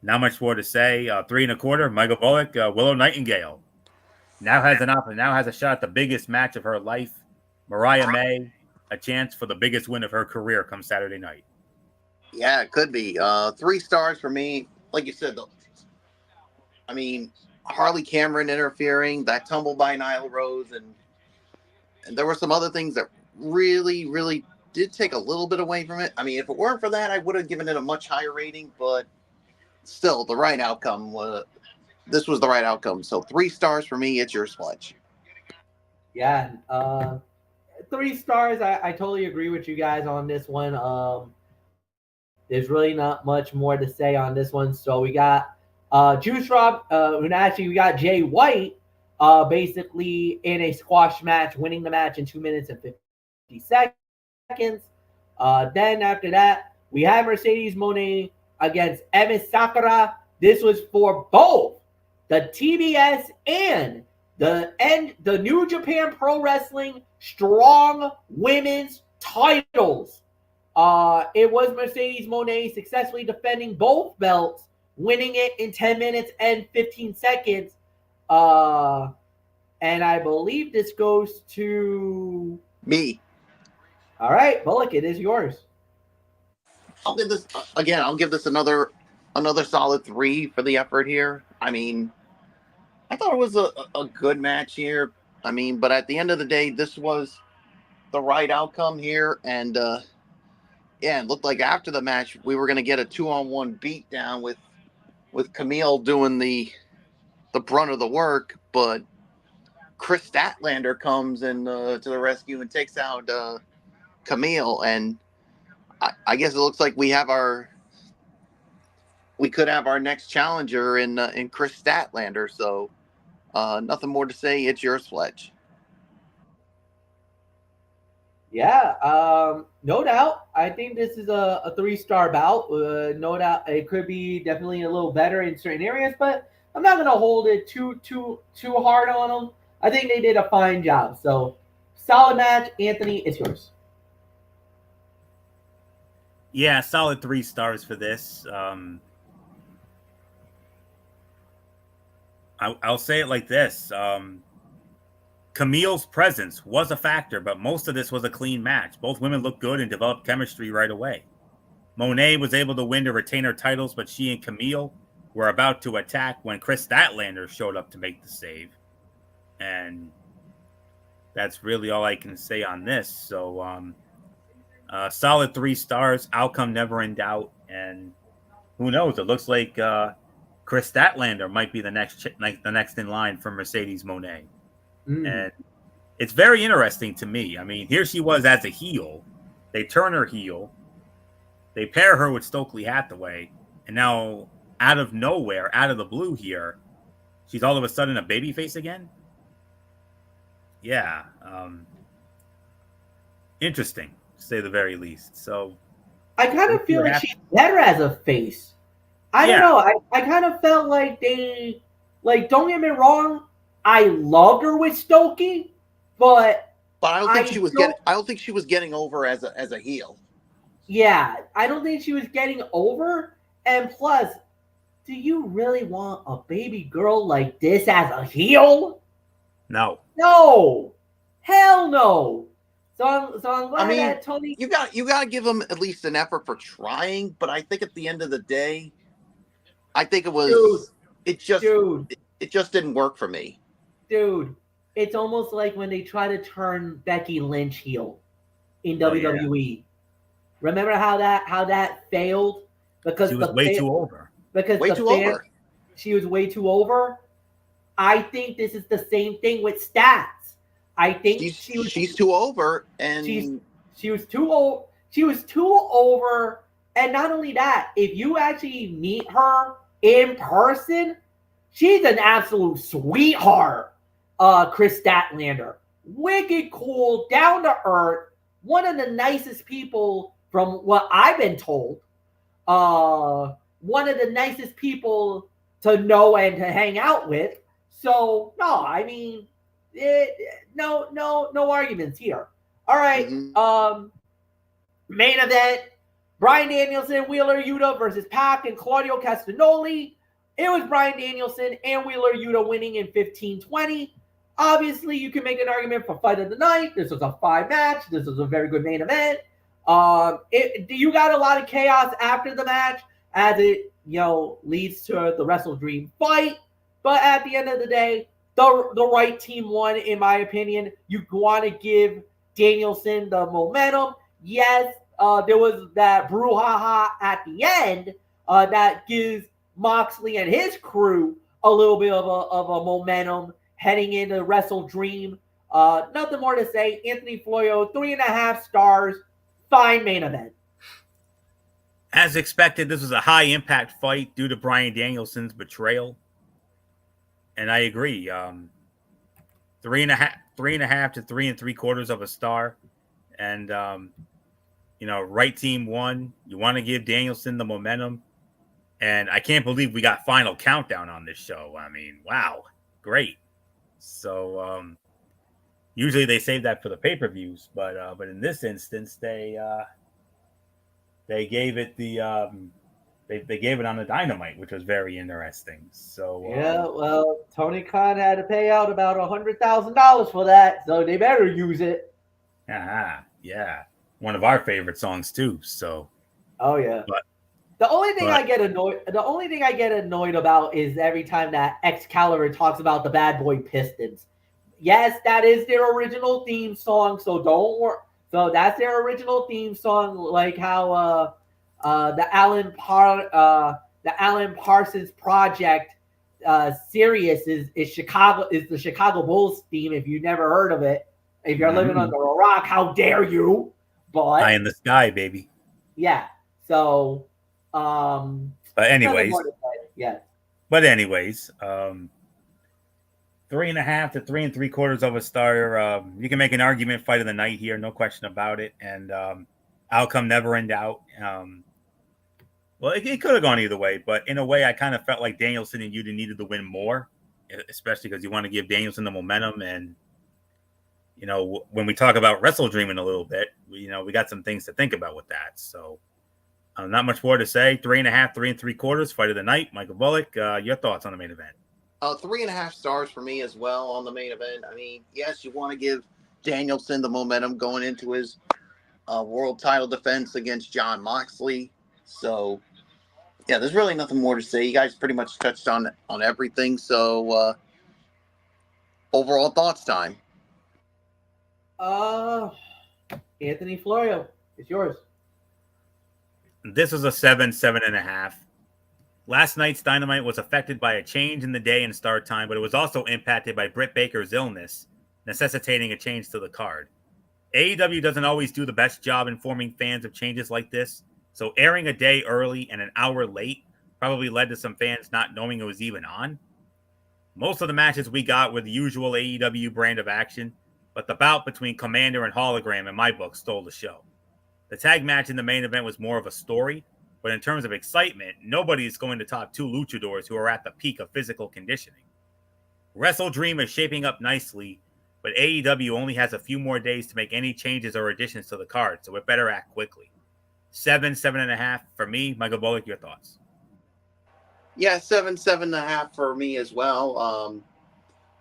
not much more to say. 3.25, Michael Bullock, Willow Nightingale. Now has a shot at the biggest match of her life. Mariah May, a chance for the biggest win of her career come Saturday night. Yeah, it could be. 3 stars for me. Like you said, though, I mean, Harley Cameron interfering, that tumble by Nyla Rose, and there were some other things that really, really did take a little bit away from it. I mean, if it weren't for that, I would have given it a much higher rating, but still, the right outcome this was the right outcome. So 3 stars for me. It's yours, Fletch. Yeah, 3 stars. I totally agree with you guys on this one. There's really not much more to say on this one. So we got Juice Rob, and actually we got Jay White basically in a squash match, winning the match in 2 minutes and 50 seconds. Then after that, we had Mercedes Moné against Emi Sakura. This was for both the TBS and the New Japan Pro Wrestling Strong Women's titles. It was Mercedes Moné successfully defending both belts, winning it in 10 minutes and 15 seconds. And I believe this goes to Me. all right, Bullock. It is yours. I'll give this again. I'll give this another solid 3 for the effort here. I mean, I thought it was a good match here. I mean, but at the end of the day, this was the right outcome here, and yeah, it looked like after the match we were going to get a 2-on-1 beatdown with Camille doing the brunt of the work, but Chris Statlander comes in to the rescue and takes out Camille, and I guess it looks like we could have our next challenger in Chris Statlander. So nothing more to say. It's yours, Fletch. Yeah, no doubt. I think this is a 3-star bout. No doubt, it could be definitely a little better in certain areas, but I'm not gonna hold it too hard on them. I think they did a fine job. So, solid match, Anthony. It's yours. Yeah, solid 3 stars for this. I'll say it like this. Camille's presence was a factor, but most of this was a clean match. Both women looked good and developed chemistry right away. Monet was able to win to retain her titles, but she and Camille were about to attack when Chris Statlander showed up to make the save. And that's really all I can say on this. So, solid 3 stars, outcome never in doubt. And who knows? It looks like Chris Statlander might be the next in line for Mercedes Monet. And it's very interesting to me. I mean, here she was as a heel. They turn her heel. They pair her with Stokely Hathaway. And now, out of nowhere, out of the blue here, she's all of a sudden a babyface again? Yeah. Interesting, to say the very least. So I kind of feel like she's better as a face. I don't know. I kind of felt like they, like, don't get me wrong, I loved her with Stokely, but I don't think she was getting over as a heel. Yeah, I don't think she was getting over. And plus, do you really want a baby girl like this as a heel? No. No. Hell no. So I'm glad that Tony. You got to give them at least an effort for trying, but I think at the end of the day, I think it was it just didn't work for me. Dude, it's almost like when they try to turn Becky Lynch heel in WWE. Yeah. Remember how that failed because she was way too over. Because she was way too over. I think this is the same thing with Stats. I think she's too over, and she was too old. She was too over, and not only that, if you actually meet her in person, she's an absolute sweetheart. Chris Statlander, wicked cool, down to earth, one of the nicest people from what I've been told. One of the nicest people to know and to hang out with. So no, I mean, no arguments here. All right. Mm-hmm. Main event: Bryan Danielson, Wheeler Yuta versus Pac and Claudio Castagnoli. It was Bryan Danielson and Wheeler Yuta winning in 15-20. Obviously, you can make an argument for fight of the night. This was a 5 match. This was a very good main event. You got a lot of chaos after the match as it leads to the Wrestle Dream fight. But at the end of the day, the right team won, in my opinion. You want to give Danielson the momentum. Yes, there was that brouhaha at the end that gives Moxley and his crew a little bit of a momentum heading into Wrestle Dream. Nothing more to say. Anthony Florio, 3.5 stars. Fine main event. As expected, this was a high impact fight due to Bryan Danielson's betrayal. And I agree. 3.5 to 3 3/4 of a star. And, right team won. You want to give Danielson the momentum. And I can't believe we got Final Countdown on this show. I mean, wow. Great. So, usually they save that for the pay-per-views, but in this instance, they gave it the They gave it on the Dynamite, which was very interesting. So yeah, well, Tony Khan had to pay out about $100,000 for that, so they better use it. Yeah, one of our favorite songs too. So, oh yeah. But the only thing I get annoyed about is every time that Excalibur talks about the Bad Boy Pistons. Yes, that is their original theme song, so don't worry. So that's their original theme song, like how the Alan Parsons Project Sirius is Chicago is the Chicago Bulls theme. If you've never heard of it, if you're living under a rock, how dare you? But High in the Sky, baby. Yeah. So, but anyways, yeah. But anyways, 3.5 to 3 3/4 of a star. You can make an argument fight of the night here, no question about it. And outcome never in doubt. Well, it could have gone either way, but in a way, I kind of felt like Danielson and Yuta needed to win more, especially because you want to give Danielson the momentum. And when we talk about Wrestle Dreaming a little bit, we got some things to think about with that. So, not much more to say. 3.5, 3 3/4 fight of the night. Michael Bullock, your thoughts on the main event? 3.5 stars for me as well on the main event. I mean, yes, you want to give Danielson the momentum going into his world title defense against Jon Moxley. So, yeah, there's really nothing more to say. You guys pretty much touched on everything. So, overall thoughts time. Anthony Florio, it's yours. This was a 7.5. Last night's Dynamite was affected by a change in the day and start time, but it was also impacted by Britt Baker's illness, necessitating a change to the card. AEW doesn't always do the best job informing fans of changes like this, so airing a day early and an hour late probably led to some fans not knowing it was even on. Most of the matches we got were the usual AEW brand of action, but the bout between Commander and Hologram in my book stole the show. The tag match in the main event was more of a story, but in terms of excitement, nobody is going to top two luchadors who are at the peak of physical conditioning. Wrestle Dream is shaping up nicely, but AEW only has a few more days to make any changes or additions to the card, so it better act quickly. 7.5 for me. Michael Bullock, your thoughts? Yeah, 7.5 for me as well.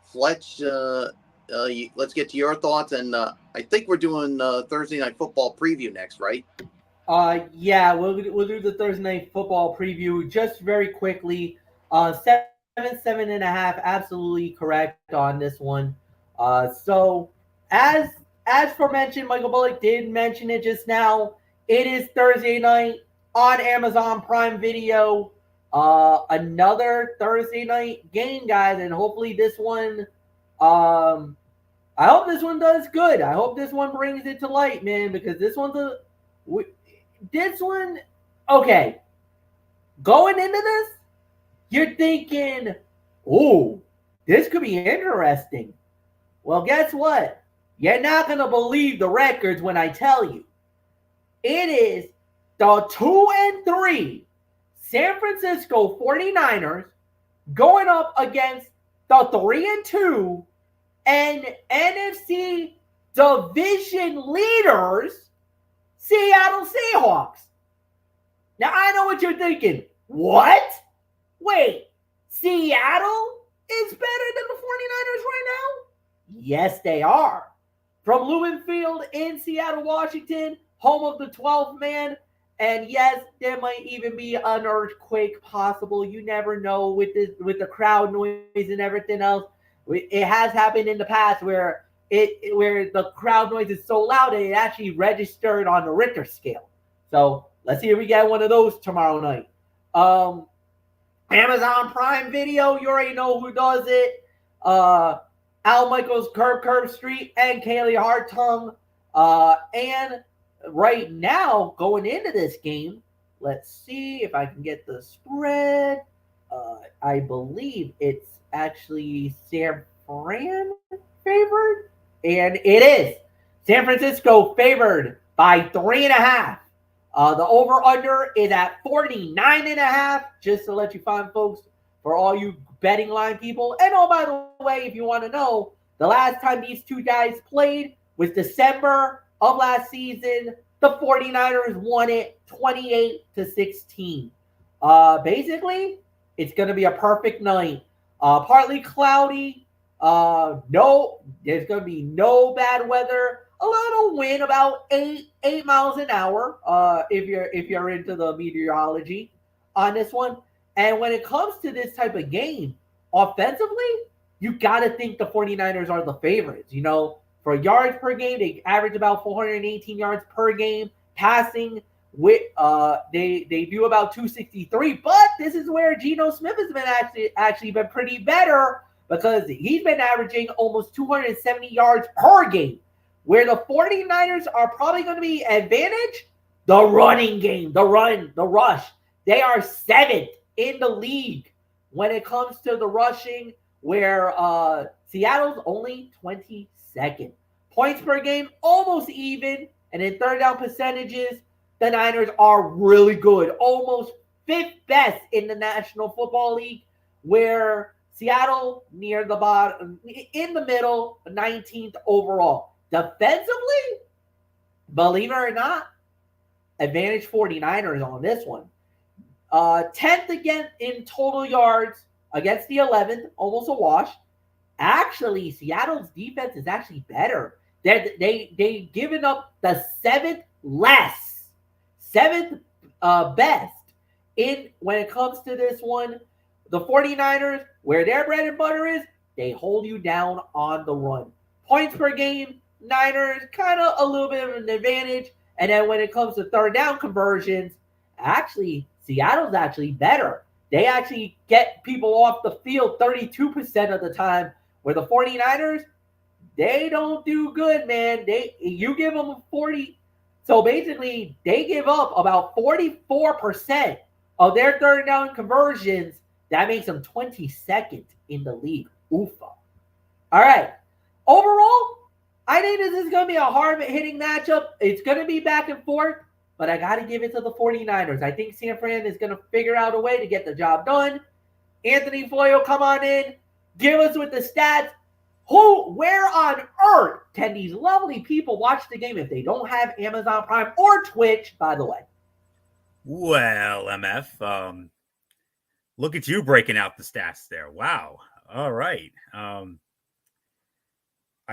Fletch, let's get to your thoughts, and I think we're doing Thursday Night Football preview next, right? Yeah, we'll do the Thursday Night Football preview just very quickly. 7.5, absolutely correct on this one. So as for mentioned, Michael Bullock did mention it just now. It is Thursday night on Amazon Prime Video. Another Thursday night game, guys, and hopefully this one. I hope this one does good. I hope this one brings it to light, man, because this one's okay. Going into this, you're thinking, "Oh, this could be interesting." Well, guess what? You're not going to believe the records when I tell you. It is the 2-3 San Francisco 49ers going up against the 3-2 and NFC division leaders, Seattle Seahawks. Now, I know what you're thinking. What? Wait, Seattle is better than the 49ers right now? Yes, they are. From Lumen Field in Seattle, Washington, home of the 12th man. And yes, there might even be an earthquake possible. You never know with the crowd noise and everything else. It has happened in the past where the crowd noise is so loud that it actually registered on the Richter scale. So let's see if we get one of those tomorrow night. Amazon Prime Video, you already know who does it. Al Michaels, Curb Street, and Kaylee Hartung. And right now, going into this game, let's see if I can get the spread. I believe it's actually San Fran favored, and it is San Francisco favored by 3.5. The over-under is at 49.5, just to let you find, folks, for all you betting line people. And oh, by the way, if you want to know, the last time these two guys played was December of last season. The 49ers won it 28-16. Basically, it's going to be a perfect night. Partly cloudy. No, there's going to be no bad weather. A little wind, about 8 miles an hour. If you're into the meteorology on this one. And when it comes to this type of game, offensively, you got to think the 49ers are the favorites. For yards per game, they average about 418 yards per game. Passing, with they do about 263, but this is where Geno Smith has been actually been pretty better because he's been averaging almost 270 yards per game. Where the 49ers are probably going to be advantage, the running game, the rush. They are 7th in the league when it comes to the rushing, where Seattle's only 22nd. Points per game, almost even. And in third down percentages, the Niners are really good, almost 5th best in the National Football League, where Seattle near the bottom, in the middle, 19th overall. Defensively, believe it or not, advantage 49ers on this one. 10th again in total yards against the 11th, almost a wash. Actually, Seattle's defense is actually better. They given up the 7th best in when it comes to this one. The 49ers, where their bread and butter is, they hold you down on the run. Points per game, Niners kind of a little bit of an advantage. And then when it comes to third down conversions, actually, Seattle's actually better. They actually get people off the field 32% of the time, where the 49ers, they don't do good, man. You give them 40. So basically, they give up about 44% of their third down conversions. That makes them 22nd in the league. Oofa. All right. Overall, I think this is going to be a hard-hitting matchup. It's going to be back and forth, but I got to give it to the 49ers. I think San Fran is going to figure out a way to get the job done. Anthony Floyo, come on in. Give us with the stats. Where on earth can these lovely people watch the game if they don't have Amazon Prime or Twitch, by the way? Well, MF, look at you breaking out the stats there. Wow. All right. I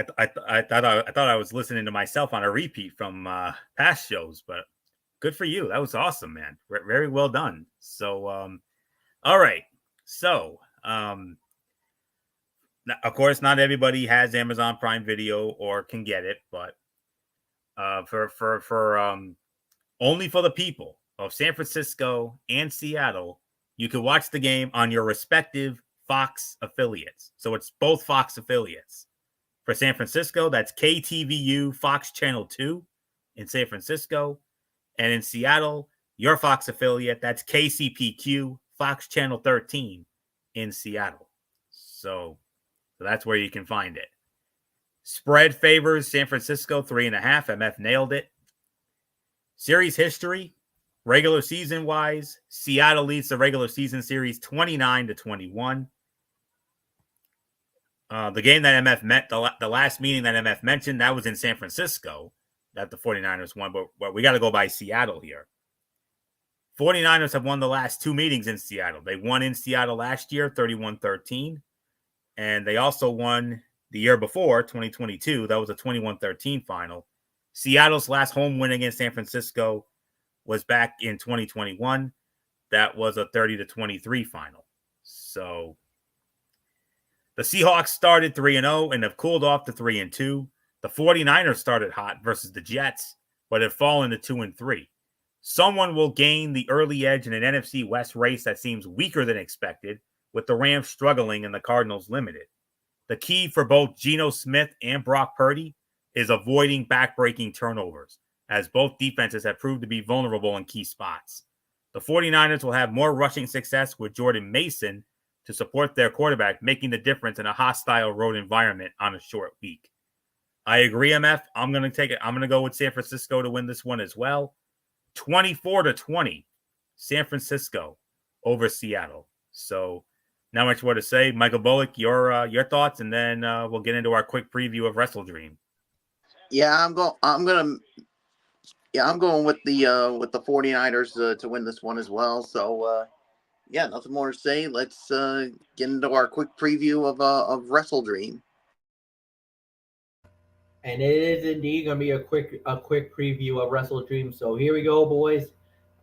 thought I was listening to myself on a repeat from past shows, but good for you. That was awesome, man. Very well done. So, all right. So, of course, not everybody has Amazon Prime Video or can get it, but for only for the people of San Francisco and Seattle, you can watch the game on your respective Fox affiliates. So it's both Fox affiliates. For San Francisco, that's KTVU Fox Channel 2 in San Francisco. And in Seattle, your Fox affiliate, that's KCPQ Fox Channel 13 in Seattle. So that's where you can find it. Spread favors San Francisco 3.5. MF nailed it. Series history, regular season wise, Seattle leads the regular season series 29-21. The game that MF met, the last meeting that MF mentioned, that was in San Francisco that the 49ers won, but we got to go by Seattle here. 49ers have won the last 2 meetings in Seattle. They won in Seattle last year, 31-13. And they also won the year before, 2022. That was a 21-13 final. Seattle's last home win against San Francisco was back in 2021. That was a 30-23 final. So the Seahawks started 3-0 and have cooled off to 3-2. The 49ers started hot versus the Jets, but have fallen to 2-3. Someone will gain the early edge in an NFC West race that seems weaker than expected, with the Rams struggling and the Cardinals limited. The key for both Geno Smith and Brock Purdy is avoiding back-breaking turnovers, as both defenses have proved to be vulnerable in key spots. The 49ers will have more rushing success with Jordan Mason to support their quarterback, making the difference in a hostile road environment on a short week. I agree, MF. I'm going to take it. I'm going to go with San Francisco to win this one as well. 24-20, San Francisco over Seattle. So not much more to say. Michael Bullock, your thoughts, and then we'll get into our quick preview of Wrestle Dream. Yeah, I'm going with the 49ers to win this one as well. So yeah, nothing more to say. Let's get into our quick preview of Wrestle Dream. And it is indeed going to be a quick preview of Wrestle Dream. So here we go, boys.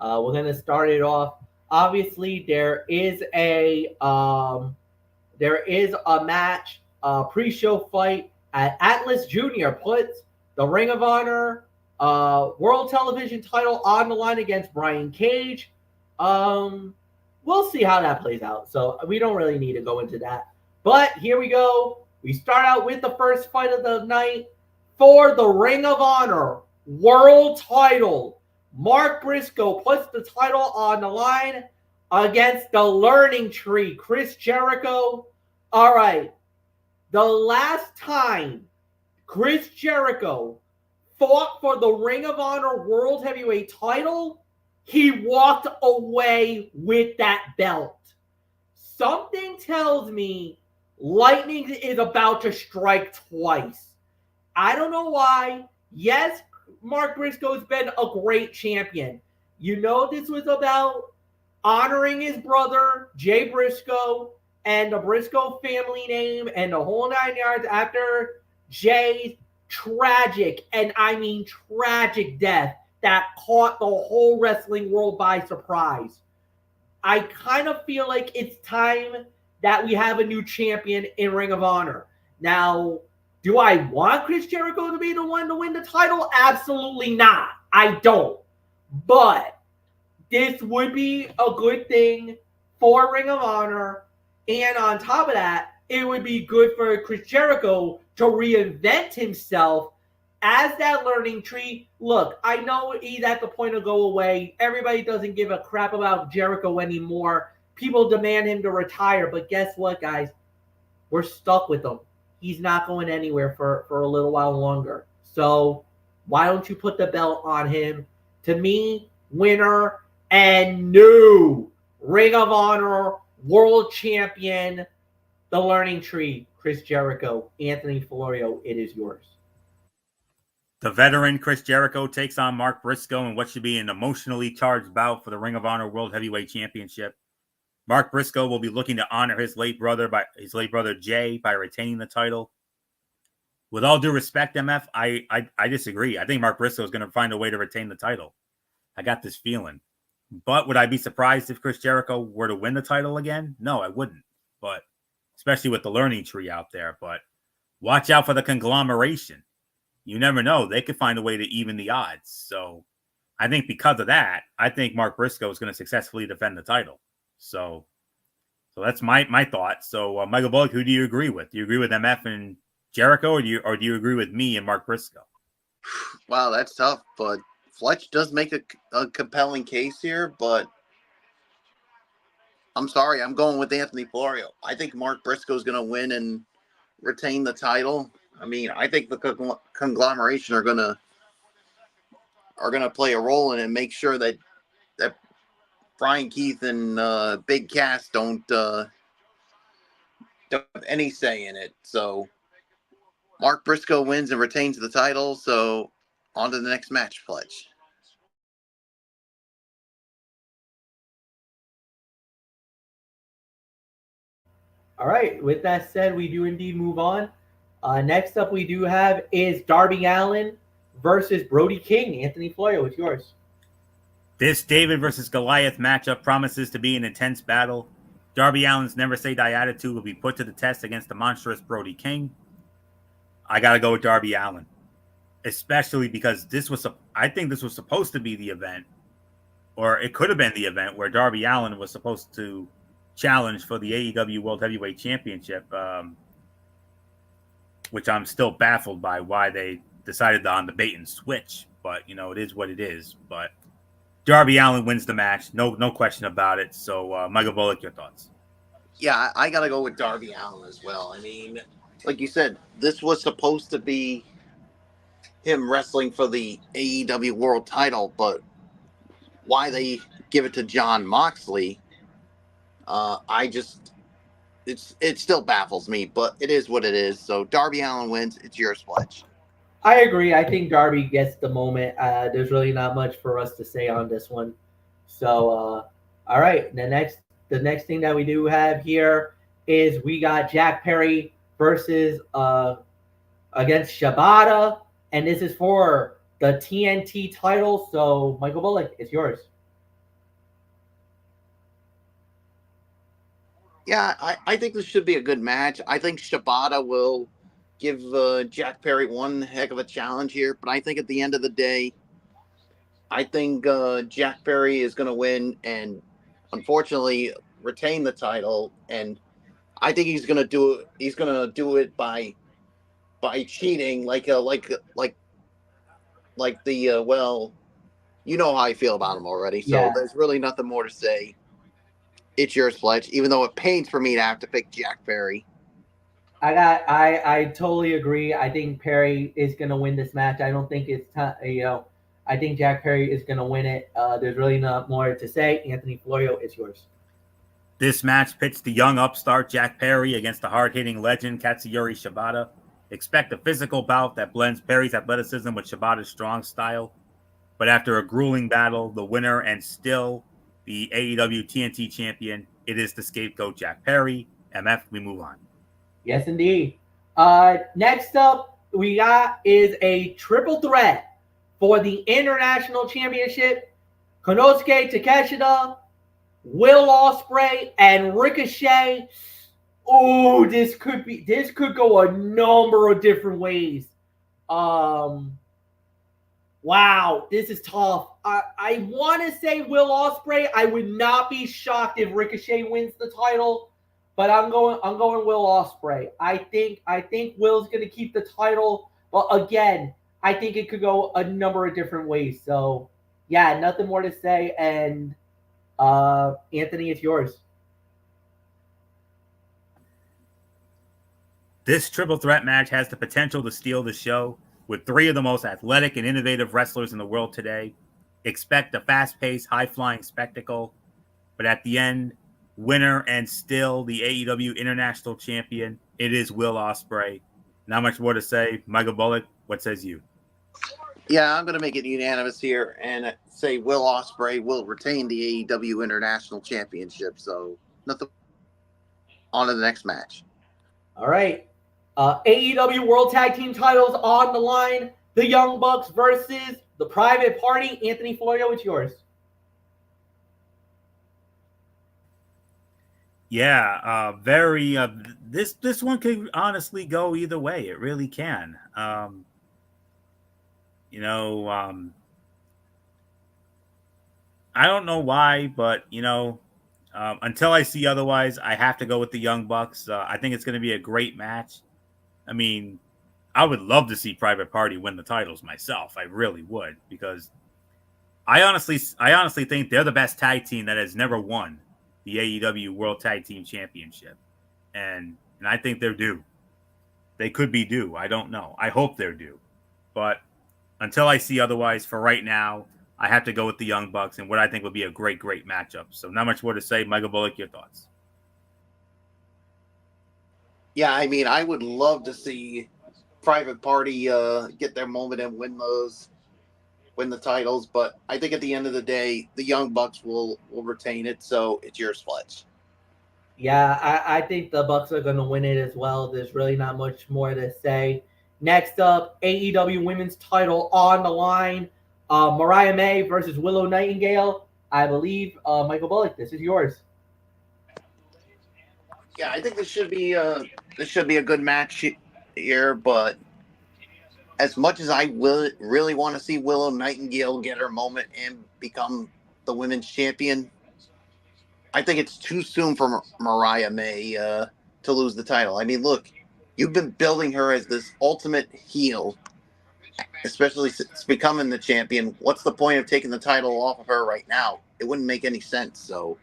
We're going to start it off. Obviously, there is a match, pre-show fight at Atlas Junior puts the Ring of Honor World Television title on the line against Brian Cage. We'll see how that plays out. So we don't really need to go into that. But here we go. We start out with the first fight of the night for the Ring of Honor World title. Mark Briscoe puts the title on the line against the Learning Tree, Chris Jericho. All right. The last time Chris Jericho fought for the Ring of Honor World Heavyweight title, he walked away with that belt. Something tells me lightning is about to strike twice. I don't know why. Yes, Mark Briscoe's been a great champion. You know, this was about honoring his brother, Jay Briscoe, and the Briscoe family name and the whole 9 yards after Jay's tragic, and I mean tragic, death that caught the whole wrestling world by surprise. I kind of feel like it's time that we have a new champion in Ring of Honor. Now, do I want Chris Jericho to be the one to win the title? Absolutely not. I don't. But this would be a good thing for Ring of Honor. And on top of that, it would be good for Chris Jericho to reinvent himself as that learning tree. Look, I know he's at the point of go away. Everybody doesn't give a crap about Jericho anymore. People demand him to retire. But guess what, guys? We're stuck with him. He's not going anywhere for a little while longer. So why don't you put the belt on him? To me, winner and new Ring of Honor World Champion, the Learning Tree, Chris Jericho. Anthony Florio, it is yours. The veteran Chris Jericho takes on Mark Briscoe in what should be an emotionally charged bout for the Ring of Honor World Heavyweight Championship. Mark Briscoe will be looking to honor his late brother Jay by retaining the title. With all due respect, MF, I disagree. I think Mark Briscoe is going to find a way to retain the title. I got this feeling. But would I be surprised if Chris Jericho were to win the title again? No, I wouldn't. But especially with the Learning Tree out there. But watch out for the conglomeration. You never know. They could find a way to even the odds. So I think because of that, I think Mark Briscoe is going to successfully defend the title. So that's my thought. So Michael Bullock, who do you agree with? Do you agree with MF and Jericho, or do you agree with me and Mark Briscoe? Wow, that's tough. But Fletch does make a compelling case here. But I'm sorry, I'm going with Anthony Florio. I think Mark Briscoe is going to win and retain the title. I mean, I think the conglomeration are gonna play a role in it and make sure that Brian Keith and Big Cass don't have any say in it. So Mark Briscoe wins and retains the title. So on to the next match, Fletch. All right. With that said, we do indeed move on. Next up, we do have is Darby Allin versus Brody King. Anthony Florio, it's yours. This David versus Goliath matchup promises to be an intense battle. Darby Allin's never say die attitude will be put to the test against the monstrous Brody King. I got to go with Darby Allin, especially because I think this was supposed to be the event, or it could have been the event where Darby Allin was supposed to challenge for the AEW World Heavyweight Championship, which I'm still baffled by why they decided on the bait and switch. But, it is what it is. But Darby Allin wins the match. No question about it. So, Michael Bullock, your thoughts? Yeah, I got to go with Darby Allin as well. I mean, like you said, this was supposed to be him wrestling for the AEW World title, but why they give it to Jon Moxley, it still baffles me, but it is what it is. So Darby Allin wins. It's yours, Fletch. I agree. I think Darby gets the moment. There's really not much for us to say on this one. So, all right. The the next thing that we do have here is we got Jack Perry versus against Shibata, and this is for the TNT title. So, Michael Bullock, it's yours. Yeah, I think this should be a good match. I think Shibata will give Jack Perry one heck of a challenge here, but I think at the end of the day, I think Jack Perry is going to win and unfortunately retain the title, and I think he's going to do it. He's going to do it by cheating, like the well, you know how I feel about him already. So Yeah. there's really nothing more to say. It's yours, Fletch. Even though it pains for me to have to pick Jack Perry. I totally agree. I think Perry is going to win this match. I don't think it's I think Jack Perry is going to win it. There's really not more to say. Anthony Florio, it's yours. This match pits the young upstart Jack Perry against the hard-hitting legend Katsuyori Shibata. Expect a physical bout that blends Perry's athleticism with Shibata's strong style. But after a grueling battle, the winner and still the AEW TNT champion, it is the scapegoat Jack Perry. MF, we move on. Yes, indeed. Next up, we got is a triple threat for the International Championship. Konosuke Takeshita, Will Ospreay, and Ricochet. Oh, this could go a number of different ways. Wow, this is tough. I want to say Will Ospreay. I would not be shocked if Ricochet wins the title, but I'm going Will Ospreay. I think Will's going to keep the title, but again, I think it could go a number of different ways. So, yeah, nothing more to say. And Anthony, it's yours. This triple threat match has the potential to steal the show with three of the most athletic and innovative wrestlers in the world today. Expect a fast-paced, high-flying spectacle, but at the end, winner and still the AEW International Champion, it is Will Ospreay. Not much more to say. Michael Bullock, what says you? Yeah, I'm going to make it unanimous here and say Will Ospreay will retain the AEW International Championship. So nothing. On to the next match. All right. AEW World Tag Team titles on the line. The Young Bucks versus the Private Party. Anthony Florio, it's yours. Yeah, this one could honestly go either way. It really can. I don't know why, but until I see otherwise, I have to go with the Young Bucks. I think it's going to be a great match. I mean, I would love to see Private Party win the titles myself. I really would, because I honestly think they're the best tag team that has never won the AEW World Tag Team Championship, and I think they're due. They could be due. I don't know. I hope they're due, but until I see otherwise, for right now, I have to go with the Young Bucks and what I think would be a great matchup. So not much more to say. Michael Bullock, your thoughts? Yeah, I mean, I would love to see Private Party get their moment and win the titles, but I think at the end of the day, the Young Bucks will retain it. So it's yours, Fletch. Yeah, I think the Bucks are going to win it as well. There's really not much more to say. Next up, AEW Women's title on the line. Mariah May versus Willow Nightingale. I believe, Michael Bullock, this is yours. Yeah, I think this should be a good match here, but as much as I really want to see Willow Nightingale get her moment and become the women's champion, I think it's too soon for Mariah May to lose the title. I mean, look, you've been building her as this ultimate heel, especially since becoming the champion. What's the point of taking the title off of her right now? It wouldn't make any sense. So,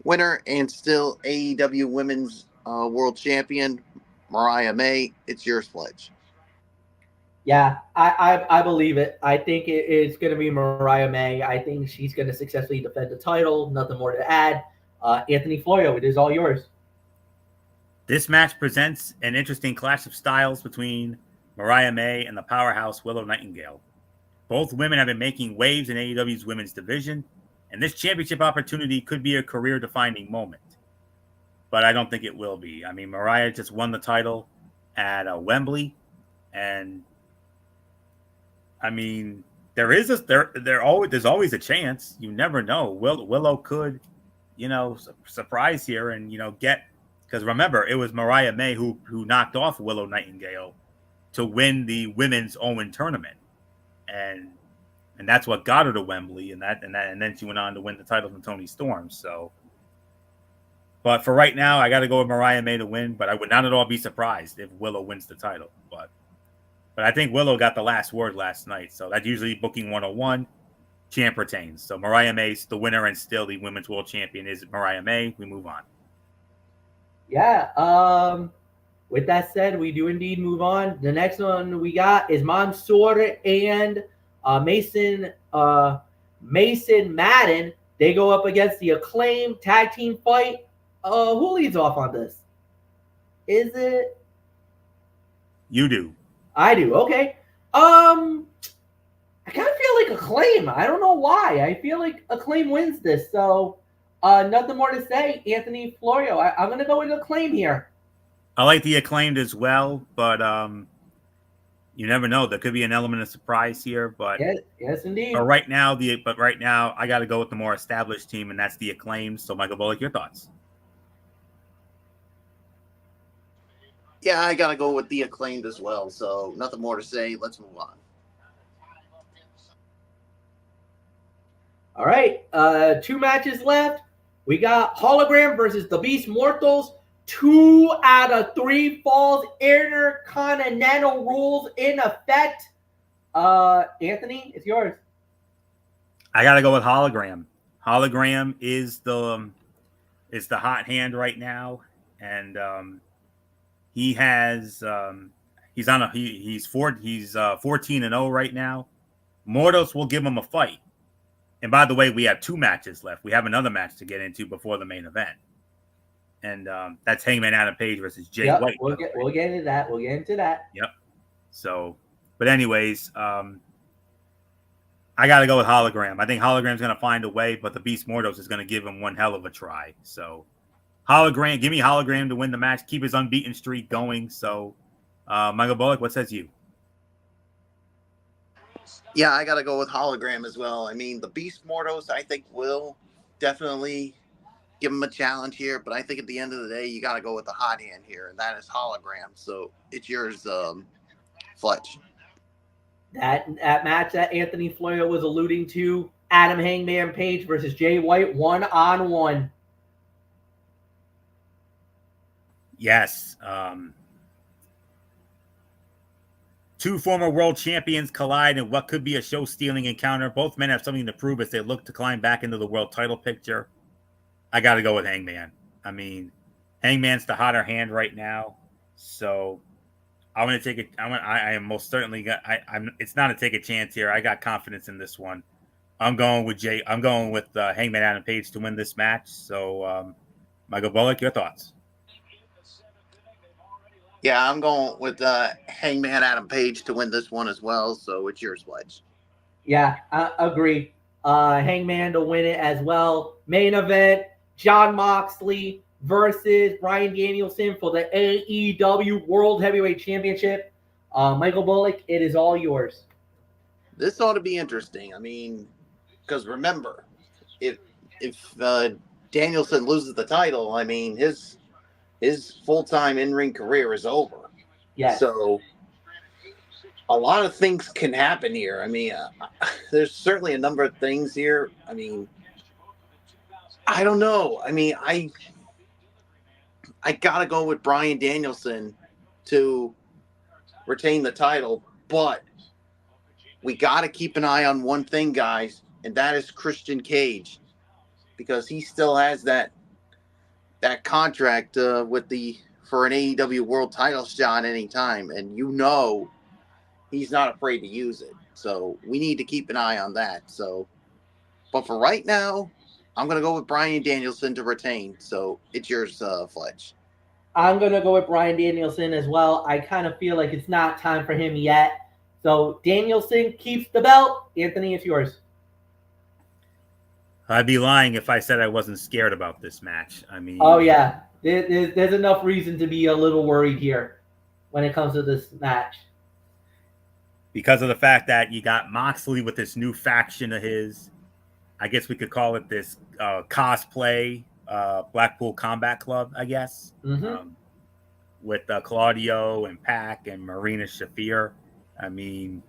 winner and still AEW Women's World Champion, Mariah May. It's yours, Fletch. Yeah, I believe it. I think it's going to be Mariah May. I think she's going to successfully defend the title. Nothing more to add. Anthony Florio, it is all yours. This match presents an interesting clash of styles between Mariah May and the powerhouse Willow Nightingale. Both women have been making waves in AEW's women's division. And this championship opportunity could be a career-defining moment. But I don't think it will be. I mean, Mariah just won the title at Wembley. And, I mean, there's always a chance. You never know. Willow could, surprise here and, get... Because remember, it was Mariah May who knocked off Willow Nightingale to win the Women's Owen tournament. And that's what got her to Wembley, and then she went on to win the title from Toni Storm. So, but for right now, I got to go with Mariah May to win. But I would not at all be surprised if Willow wins the title. But I think Willow got the last word last night. So that's usually booking 101. Champ retains. So Mariah May's the winner and still the Women's World Champion is Mariah May. We move on. Yeah. With that said, we do indeed move on. The next one we got is Mansoor and Mason Madden. They go up against the Acclaimed tag team fight. Who leads off on this? Is it? You do. I do. Okay. I kind of feel like Acclaim. I don't know why. I feel like Acclaim wins this. So nothing more to say. Anthony Florio. I'm going to go with Acclaim here. I like the Acclaimed as well, but you never know. There could be an element of surprise here, but yes, indeed. But right now, I got to go with the more established team, and that's the Acclaimed. So, Michael Bullock, your thoughts? Yeah, I got to go with the Acclaimed as well. So, nothing more to say. Let's move on. All right, 2 matches left. We got Hologram versus the Beast Mortals. 2 out of 3 falls. Intercontinental rules in effect. Anthony, it's yours. I gotta go with Hologram. Hologram is the hot hand right now, and he has he's 14-0 right now. Mortos will give him a fight. And by the way, we have 2 matches left. We have another match to get into before the main event. And that's Hangman Adam Page versus Jay White. We'll get into that. Yep. So, but anyways, I got to go with Hologram. I think Hologram's going to find a way, but the Beast Mortos is going to give him one hell of a try. So, Hologram, give me Hologram to win the match, keep his unbeaten streak going. So, Michael Bullock, what says you? Yeah, I got to go with Hologram as well. I mean, the Beast Mortos, I think, will definitely give him a challenge here, but I think at the end of the day, you got to go with the hot hand here, and that is Hologram. So it's yours, Fletch. That match that Anthony Florio was alluding to, Adam Hangman Page versus Jay White, 1-on-1. Yes. 2 former world champions collide in what could be a show-stealing encounter. Both men have something to prove as they look to climb back into the world title picture. I got to go with Hangman. I mean, Hangman's the hotter hand right now, so I'm going to take it. I am most certainly got. It's not a take a chance here. I got confidence in this one. I'm going with Hangman Adam Page to win this match. So, Michael Bullock, your thoughts? Yeah, I'm going with Hangman Adam Page to win this one as well. So it's yours, Fletch. Yeah, I agree. Hangman to win it as well. Main event, Jon Moxley versus Bryan Danielson for the AEW World Heavyweight Championship. Michael Bullock, it is all yours. This ought to be interesting. I mean, because remember, if Danielson loses the title, I mean, his full-time in-ring career is over. Yeah. So a lot of things can happen here. I mean, there's certainly a number of things here. I mean, I don't know. I mean, I got to go with Bryan Danielson to retain the title, but we got to keep an eye on one thing, guys, and that is Christian Cage, because he still has that contract for an AEW World Title shot anytime, and he's not afraid to use it. So we need to keep an eye on that. So, but for right now, I'm going to go with Bryan Danielson to retain. So it's yours, Fletch. I'm going to go with Bryan Danielson as well. I kind of feel like it's not time for him yet. So Danielson keeps the belt. Anthony, it's yours. I'd be lying if I said I wasn't scared about this match. I mean, oh yeah, there's enough reason to be a little worried here when it comes to this match. Because of the fact that you got Moxley with this new faction of his, I guess we could call it this cosplay Blackpool Combat Club, I guess, with Claudio and Pac and Marina Shafir. I mean,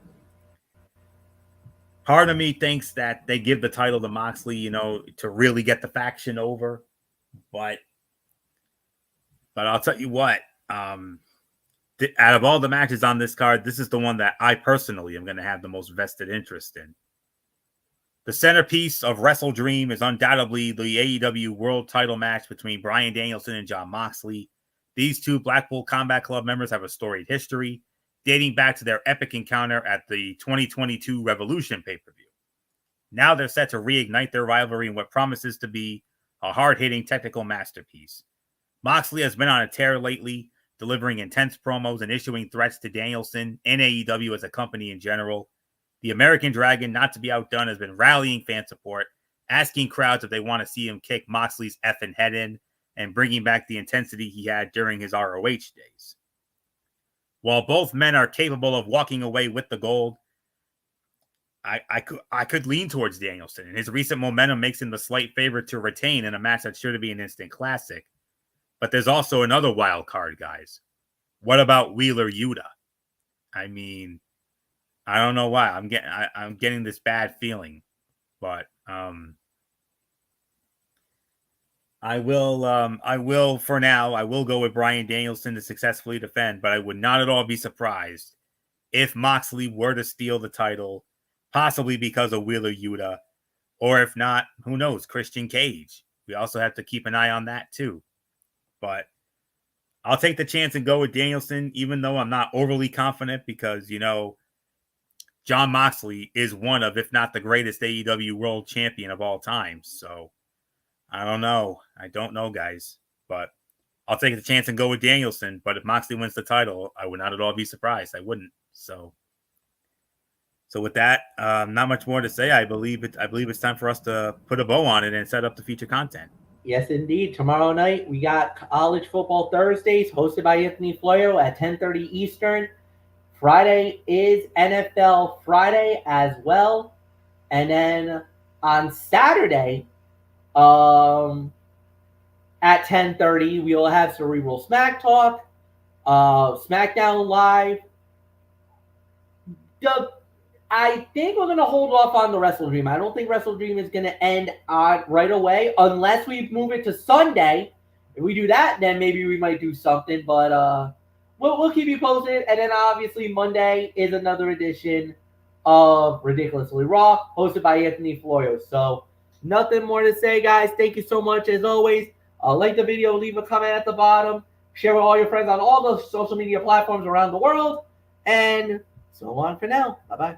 part of me thinks that they give the title to Moxley, you know, to really get the faction over. But I'll tell you what, out of all the matches on this card, this is the one that I personally am going to have the most vested interest in. The centerpiece of Wrestle Dream is undoubtedly the AEW World Title match between Bryan Danielson and Jon Moxley. These two Blackpool Combat Club members have a storied history, dating back to their epic encounter at the 2022 Revolution pay-per-view. Now they're set to reignite their rivalry in what promises to be a hard-hitting technical masterpiece. Moxley has been on a tear lately, delivering intense promos and issuing threats to Danielson and AEW as a company in general. The American Dragon, not to be outdone, has been rallying fan support, asking crowds if they want to see him kick Moxley's effing head in, and bringing back the intensity he had during his ROH days. While both men are capable of walking away with the gold, I could lean towards Danielson, and his recent momentum makes him the slight favorite to retain in a match that's sure to be an instant classic. But there's also another wild card, guys. What about Wheeler Yuta? I mean, I don't know why. I'm getting this bad feeling, but I will for now. I will go with Bryan Danielson to successfully defend, but I would not at all be surprised if Moxley were to steal the title, possibly because of Wheeler Yuta, or if not, who knows, Christian Cage. We also have to keep an eye on that too. But I'll take the chance and go with Danielson, even though I'm not overly confident because, you know, Jon Moxley is one of, if not the greatest AEW World Champion of all time. So I don't know. I don't know, guys. But I'll take the chance and go with Danielson. But if Moxley wins the title, I would not at all be surprised. I wouldn't. So with that, not much more to say. I believe it's time for us to put a bow on it and set up the feature content. Yes, indeed. Tomorrow night, we got College Football Thursdays hosted by Anthony Florio at 10:30 Eastern. Friday is NFL Friday as well. And then on Saturday, at 10:30, we will have Cerebral Smack Talk, SmackDown Live. I think we're going to hold off on the Wrestle Dream. I don't think Wrestle Dream is going to end right away unless we move it to Sunday. If we do that, then maybe we might do something. But we'll keep you posted. And then obviously Monday is another edition of Ridiculously Raw, hosted by Anthony Florio. So nothing more to say, guys. Thank you so much as always. Like the video, leave a comment at the bottom. Share with all your friends on all the social media platforms around the world. And so on for now. Bye-bye.